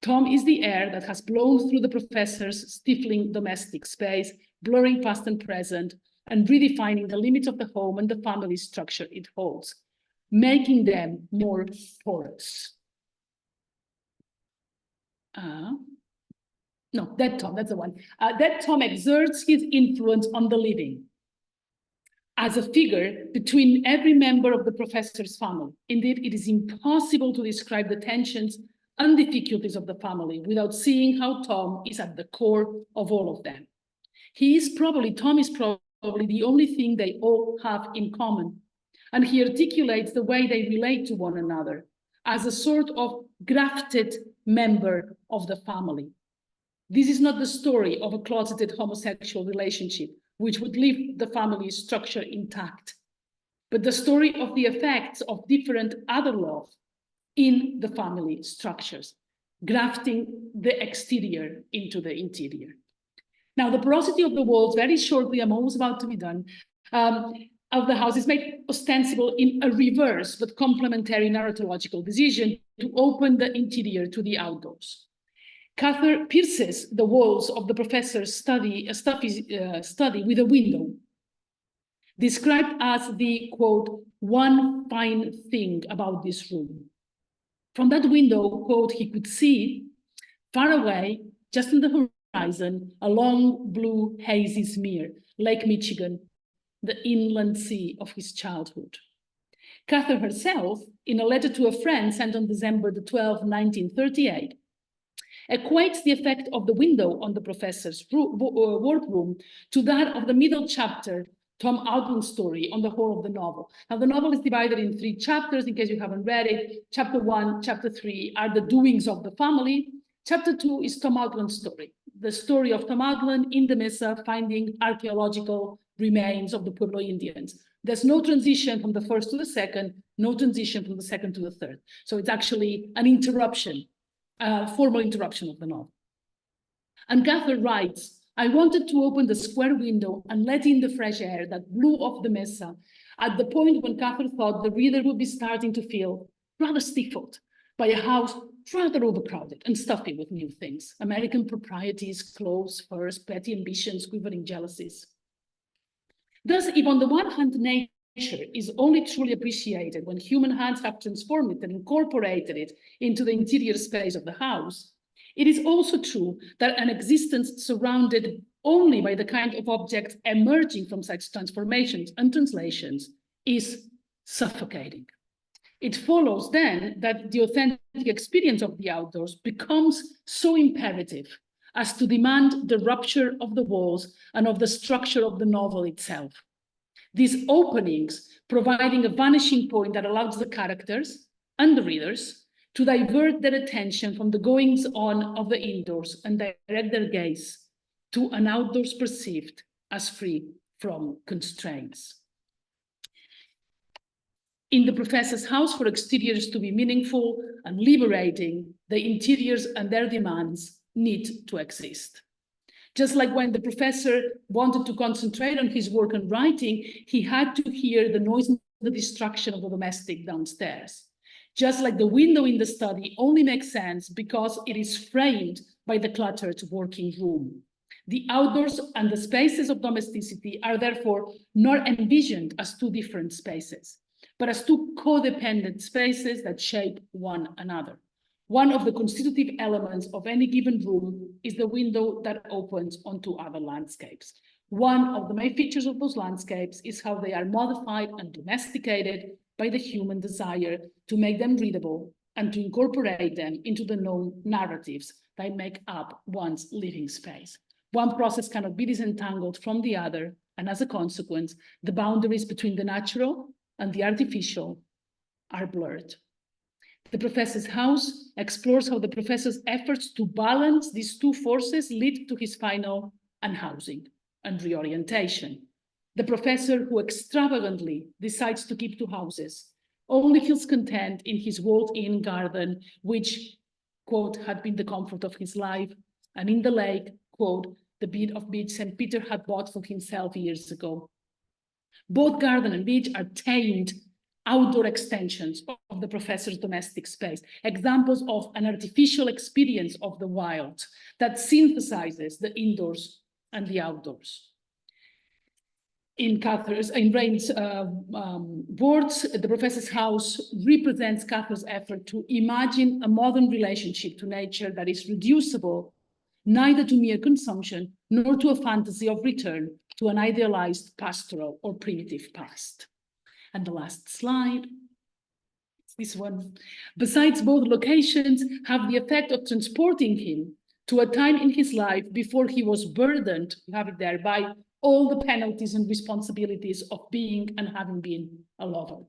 Tom is the air that has blown through the professor's stifling domestic space, blurring past and present, and redefining the limits of the home and the family structure it holds, making them more porous. No, Dead Tom, that's the one. Dead Tom exerts his influence on the living as a figure between every member of the professor's family. Indeed, it is impossible to describe the tensions and difficulties of the family without seeing how Tom is at the core of all of them. Tom is probably the only thing they all have in common. And he articulates the way they relate to one another as a sort of grafted member of the family. This is not the story of a closeted homosexual relationship, which would leave the family structure intact, but the story of the effects of different other love in the family structures, grafting the exterior into the interior. Now, the porosity of the walls, very shortly, I'm almost about to be done, of the house is made ostensible in a reverse but complementary narratological decision to open the interior to the outdoors. Cather pierces the walls of the professor's study with a window, described as the, quote, one fine thing about this room. From that window, quote, he could see far away, just on the horizon, a long blue hazy smear, Lake Michigan, the inland sea of his childhood. Cather herself, in a letter to a friend sent on December the 12th, 1938, equates the effect of the window on the professor's workroom to that of the middle chapter, Tom Outland's story, on the whole of the novel. Now, the novel is divided in 3 chapters, in case you haven't read it. Chapter 1, Chapter 3 are the doings of the family. Chapter 2 is Tom Outland's story, the story of Tom Outland in the Mesa, finding archaeological remains of the Pueblo Indians. There's no transition from the first to the second, no transition from the second to the third. So it's actually an interruption, formal interruption of the novel. And Cather writes, I wanted to open the square window and let in the fresh air that blew off the mesa at the point when Cather thought the reader would be starting to feel rather stifled by a house rather overcrowded and stuffy with new things, American proprieties, clothes, furs, petty ambitions, quivering jealousies. Thus, if on the one hand, nature is only truly appreciated when human hands have transformed it and incorporated it into the interior space of the house, it is also true that an existence surrounded only by the kind of objects emerging from such transformations and translations is suffocating. It follows then that the authentic experience of the outdoors becomes so imperative as to demand the rupture of the walls and of the structure of the novel itself. These openings providing a vanishing point that allows the characters and the readers to divert their attention from the goings-on of the indoors and direct their gaze to an outdoors perceived as free from constraints. In the professor's house, for exteriors to be meaningful and liberating, the interiors and their demands need to exist. Just like when the professor wanted to concentrate on his work and writing, he had to hear the noise and the distraction of the domestic downstairs. Just like the window in the study only makes sense because it is framed by the cluttered working room. The outdoors and the spaces of domesticity are therefore not envisioned as 2 different spaces, but as 2 codependent spaces that shape one another. One of the constitutive elements of any given room is the window that opens onto other landscapes. One of the main features of those landscapes is how they are modified and domesticated by the human desire to make them readable and to incorporate them into the known narratives that make up one's living space. One process cannot be disentangled from the other, and as a consequence, the boundaries between the natural and the artificial are blurred. The professor's house explores how the professor's efforts to balance these 2 forces lead to his final unhousing and reorientation. The professor who extravagantly decides to keep 2 houses only feels content in his walled-in garden, which, quote, had been the comfort of his life, and in the lake, quote, the bit of beach St. Peter had bought for himself years ago. Both garden and beach are tamed outdoor extensions of the professor's domestic space, examples of an artificial experience of the wild that synthesizes the indoors and the outdoors. In Rain's words, the professor's house represents Cather's effort to imagine a modern relationship to nature that is reducible neither to mere consumption nor to a fantasy of return to an idealized pastoral or primitive past. And the last slide, this one. Besides, both locations have the effect of transporting him to a time in his life before he was burdened, you have it there, by all the penalties and responsibilities of being and having been a lover.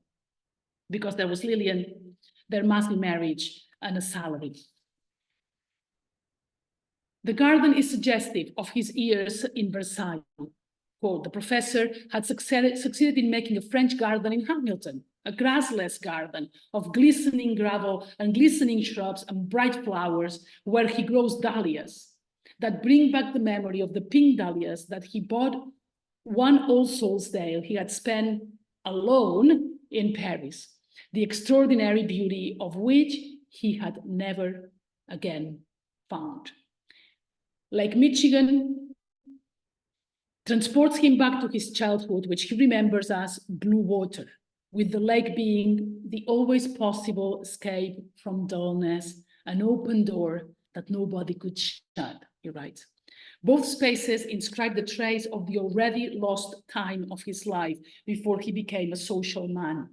Because there was Lillian, there must be marriage and a salary. The garden is suggestive of his years in Versailles. Quote, the professor had succeeded in making a French garden in Hamilton, a grassless garden of glistening gravel and glistening shrubs and bright flowers where he grows dahlias that bring back the memory of the pink dahlias that he bought one All Souls Day he had spent alone in Paris, the extraordinary beauty of which he had never again found. Lake Michigan transports him back to his childhood, which he remembers as blue water, with the lake being the always possible escape from dullness, an open door that nobody could shut, he writes. Both spaces inscribe the trace of the already lost time of his life before he became a social man.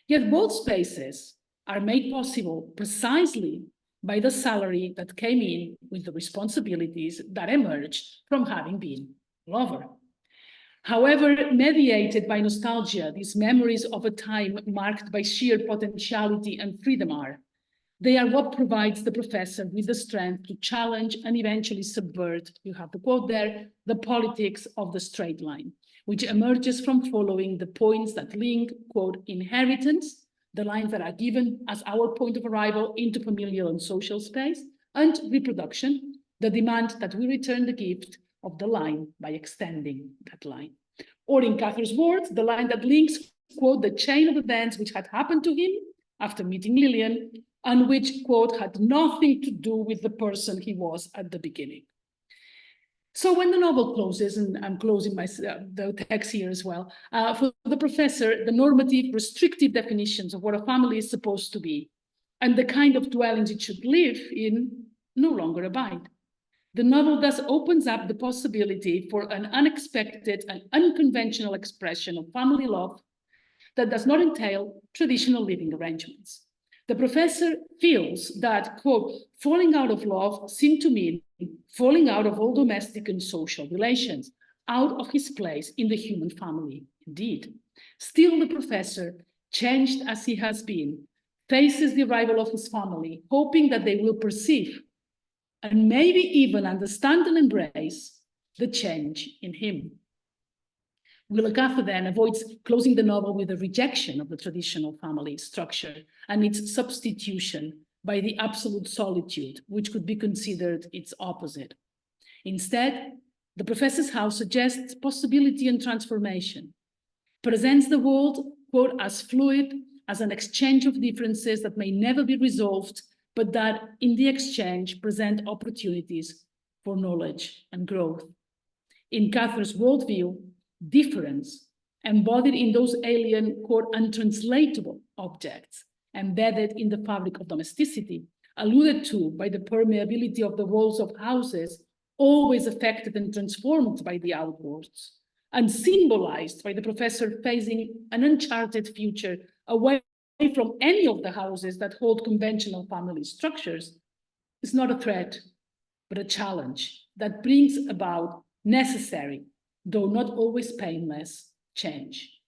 Yet both spaces are made possible precisely by the salary that came in with the responsibilities that emerged from having been a lover. However, mediated by nostalgia, these memories of a time marked by sheer potentiality and freedom they are what provides the professor with the strength to challenge and eventually subvert, you have the quote there, the politics of the straight line, which emerges from following the points that link, quote, inheritance, the lines that are given as our point of arrival into familial and social space, and reproduction, the demand that we return the gift of the line by extending that line. Or in Cather's words, the line that links, quote, the chain of events which had happened to him after meeting Lillian, and which, quote, had nothing to do with the person he was at the beginning. So when the novel closes, and I'm closing the text here as well, for the professor, the normative, restrictive definitions of what a family is supposed to be and the kind of dwellings it should live in no longer abide. The novel thus opens up the possibility for an unexpected and unconventional expression of family love that does not entail traditional living arrangements. The professor feels that, quote, falling out of love seemed to mean falling out of all domestic and social relations, out of his place in the human family, indeed. Still, the professor, changed as he has been, faces the arrival of his family, hoping that they will perceive and maybe even understand and embrace the change in him. Willa Cather then avoids closing the novel with a rejection of the traditional family structure and its substitution by the absolute solitude, which could be considered its opposite. Instead, the professor's house suggests possibility and transformation, presents the world, quote, as fluid, as an exchange of differences that may never be resolved, but that in the exchange present opportunities for knowledge and growth. In Cather's worldview, difference, embodied in those alien, quote, untranslatable objects, embedded in the fabric of domesticity, alluded to by the permeability of the walls of houses, always affected and transformed by the outwards, and symbolized by the professor facing an uncharted future away from any of the houses that hold conventional family structures, is not a threat, but a challenge that brings about necessary, though not always painless, change.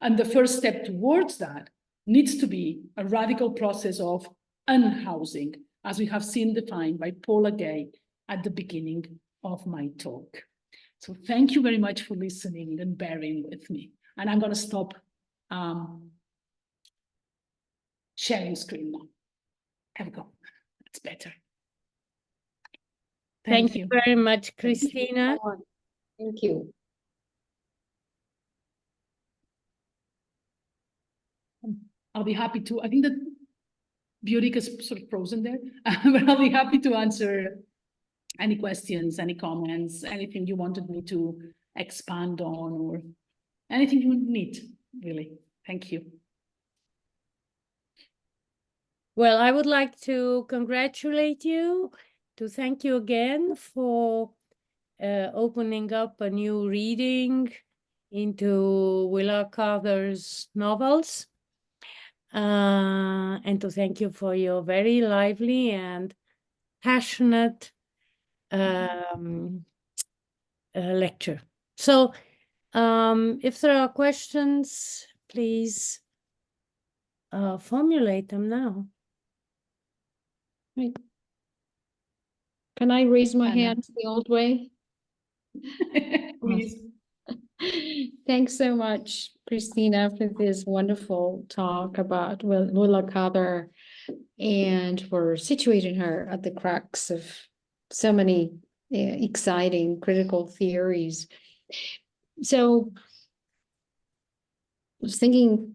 And the first step towards that needs to be a radical process of unhousing, as we have seen defined by Paula Gay at the beginning of my talk. So thank you very much for listening and bearing with me. And I'm going to stop sharing screen now. There we go. That's better. Thank you very much, Cristina. Thank you. I'll be happy to, I think that Viorica's sort of frozen there, but I'll be happy to answer any questions, any comments, anything you wanted me to expand on, or anything you need, really. Thank you. Well, I would like to congratulate you, to thank you again for opening up a new reading into Willa Cather's novels. And to thank you for your very lively and passionate lecture. So if there are questions, please formulate them now. Right. Can I raise my Anna. hand the old way? Please. Thanks so much, Cristina, for this wonderful talk about Willa Cather, and for situating her at the crux of so many exciting critical theories. So I was thinking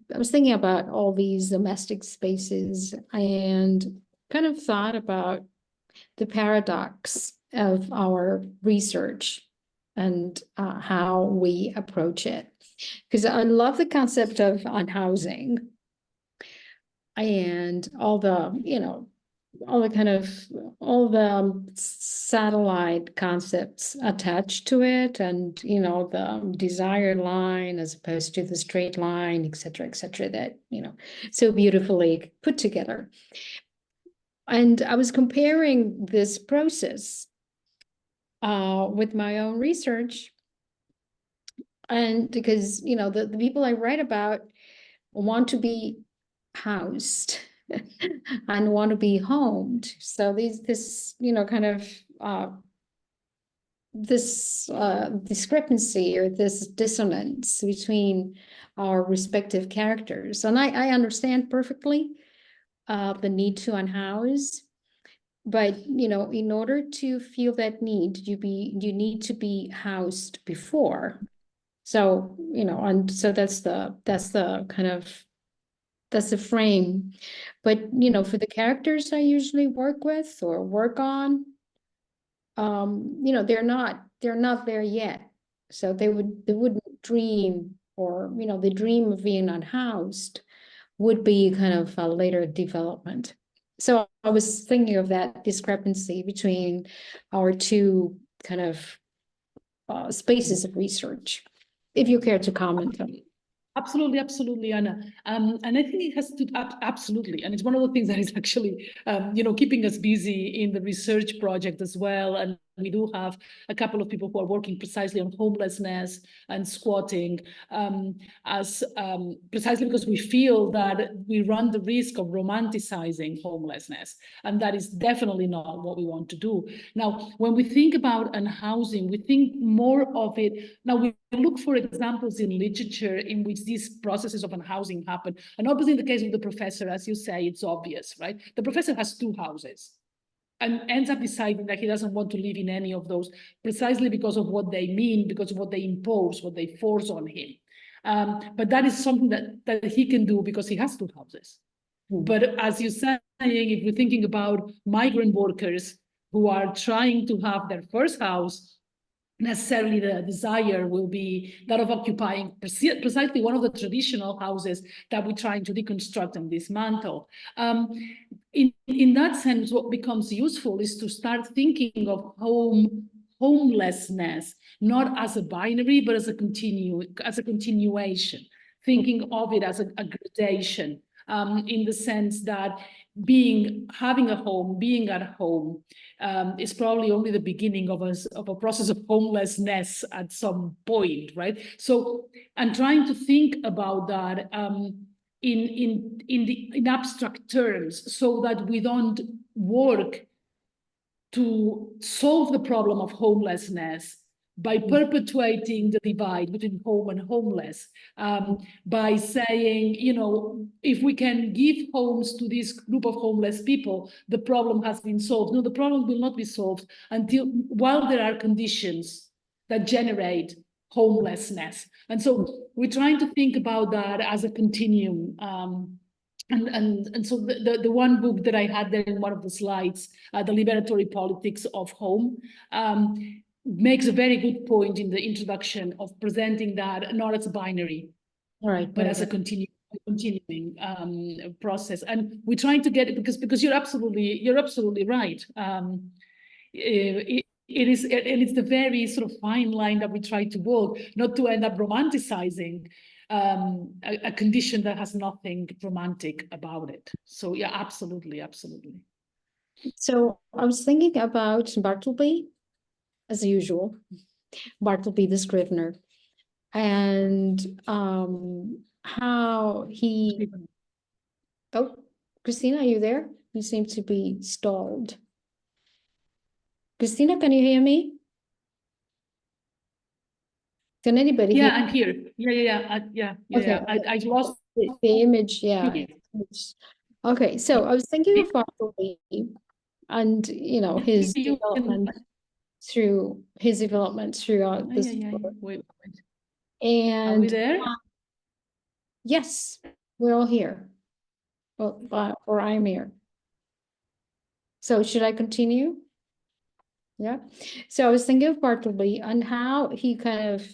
about all these domestic spaces, and kind of thought about the paradox of our research and how we approach it. Because I love the concept of unhousing and all the, all the satellite concepts attached to it, and, the desired line as opposed to the straight line, et cetera, that, so beautifully put together. And I was comparing this process with my own research. And because, the people I write about want to be housed and want to be homed. So this discrepancy, or this dissonance between our respective characters. And I understand perfectly the need to unhouse. But, in order to feel that need, you need to be housed before. So, and so that's the frame. But, for the characters I usually work with or work on, they're not there yet. So they wouldn't dream, or, the dream of being unhoused would be kind of a later development. So I was thinking of that discrepancy between our two kind of spaces of research, if you care to comment on it. Absolutely, Anna. And I think it has to, absolutely. And it's one of the things that is actually, keeping us busy in the research project as well. And we do have a couple of people who are working precisely on homelessness and squatting, precisely because we feel that we run the risk of romanticizing homelessness. And that is definitely not what we want to do. Now, when we think about unhousing, we think more of it. Now, we look for examples in literature in which these processes of unhousing happen. And obviously, in the case of the professor, as you say, it's obvious, right? The professor has two houses and ends up deciding that he doesn't want to live in any of those, precisely because of what they mean, because of what they impose, what they force on him. But that is something that he can do because he has two houses. But as you're saying, if we're thinking about migrant workers who are trying to have their first house, necessarily the desire will be that of occupying precisely one of the traditional houses that we're trying to deconstruct and dismantle. In that sense, what becomes useful is to start thinking of homelessness, not as a binary, but as a continuation, thinking of it as a gradation, in the sense that having a home, being at home, is probably only the beginning of a process of homelessness at some point, right? So, and trying to think about that in abstract terms, so that we don't work to solve the problem of homelessness by perpetuating the divide between home and homeless, by saying, you know, if we can give homes to this group of homeless people, the problem has been solved. No, the problem will not be solved while there are conditions that generate homelessness. And so we're trying to think about that as a continuum. And so the one book that I had there in one of the slides, The Liberatory Politics of Home, makes a very good point in the introduction of presenting that not as a binary, Right, but as a continuing process. And we're trying to get it because you're absolutely right. It is, and it's the very sort of fine line that we try to walk, not to end up romanticizing a condition that has nothing romantic about it. So yeah, absolutely. So I was thinking about Bartleby, as usual, Bartleby the Scrivener, and how he. Oh, Christina, are you there? You seem to be stalled. Christina, can you hear me? Can anybody Yeah, hear? I'm here. Yeah. Okay. I lost the image, yeah. Okay, so I was thinking of Bartleby and his You development throughout this book. Wait. Are And we there? yes, we're all here. Well, or I'm here. So should I continue? Yeah. So I was thinking of Bartleby and how he kind of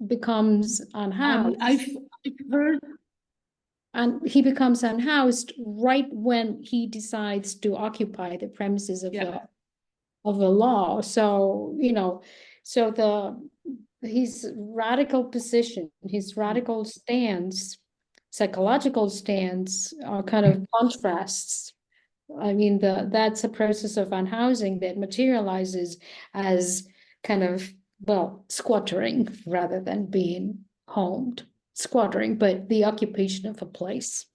becomes unhoused. I've heard. And he becomes unhoused right when he decides to occupy the premises of a law. So, his radical position, his radical stance, psychological stance are kind of contrasts. I mean, that's a process of unhousing that materializes as kind of, squattering rather than being homed. Squattering, but the occupation of a place.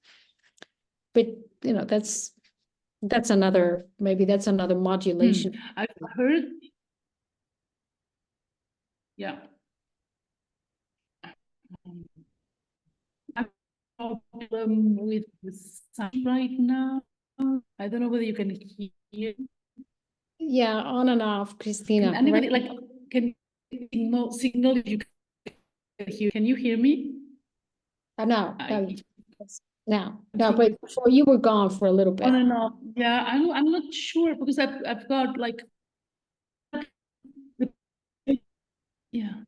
But that's another modulation. I've heard. Yeah. I have a problem with the sound right now. I don't know whether you can hear. Yeah, on and off, Cristina. Can anybody can signal if you can hear? Can you hear me? No, but before you were gone for a little bit. On and off. Yeah, I'm not sure because I've got like. Yeah.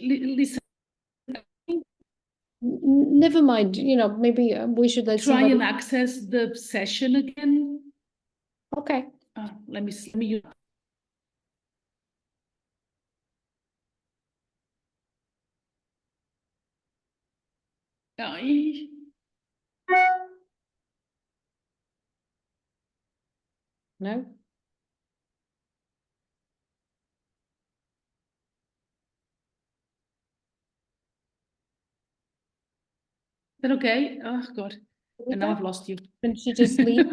Listen. Never mind. Maybe we should try and access the session again. Okay. Let me. No. Is that okay? Oh God. And now I've lost you. Can she just leave?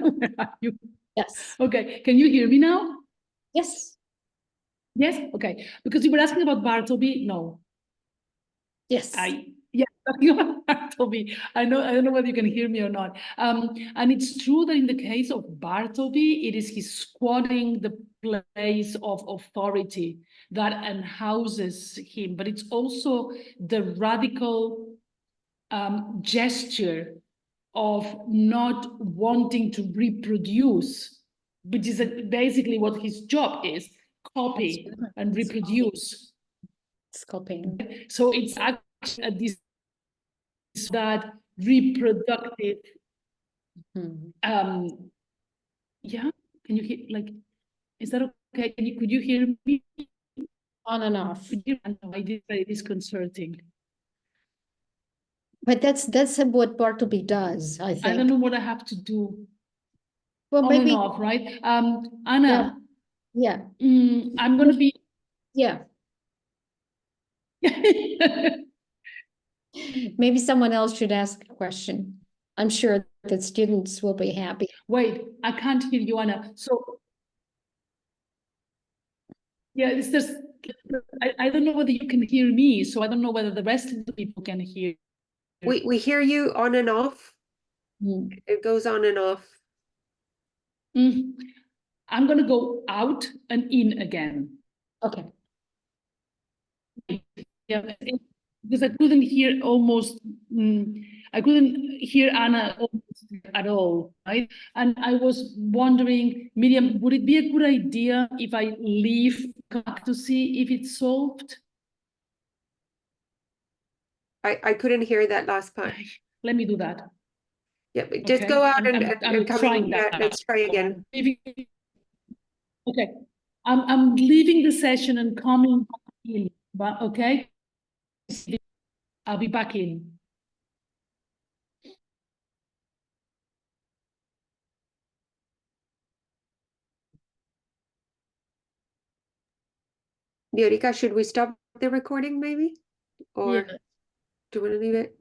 Yes. Okay. Can you hear me now? Yes. Yes. Okay. Because you were asking about Bartleby. No. Yes. Talking about Bartleby. I don't know whether you can hear me or not. And it's true that in the case of Bartleby, it is his squatting the place of authority that unhouses him, but it's also the radical gesture of not wanting to reproduce, which is basically what his job is, copy and reproduce. It's copying. So it's actually that reproductive. Yeah, can you hear, is that okay? Could you hear me? On and off. I did say disconcerting. But that's what Bartleby does, I think. I don't know what I have to do. Well, on maybe and off, right? Anna. Yeah. I'm going to be. Yeah. Maybe someone else should ask a question. I'm sure that students will be happy. Wait, I can't hear you, Anna. So, yeah, I don't know whether you can hear me, so I don't know whether the rest of the people can hear. We hear you on and off. Mm, It goes on and off. Mm. I'm gonna go out and in again. Okay, Yeah, because I couldn't hear almost, I couldn't hear Anna almost at all, right? And I was wondering, Miriam, would it be a good idea if I leave back to see if it's solved? I couldn't hear that last part. Let me do that. Yeah, but just Okay? go out I'm and come trying in. Yeah, that. let's try again. Okay, I'm leaving the session and coming back in, but okay? I'll be back in. Viorica, should we stop the recording maybe? Or Yeah. do you want to leave it?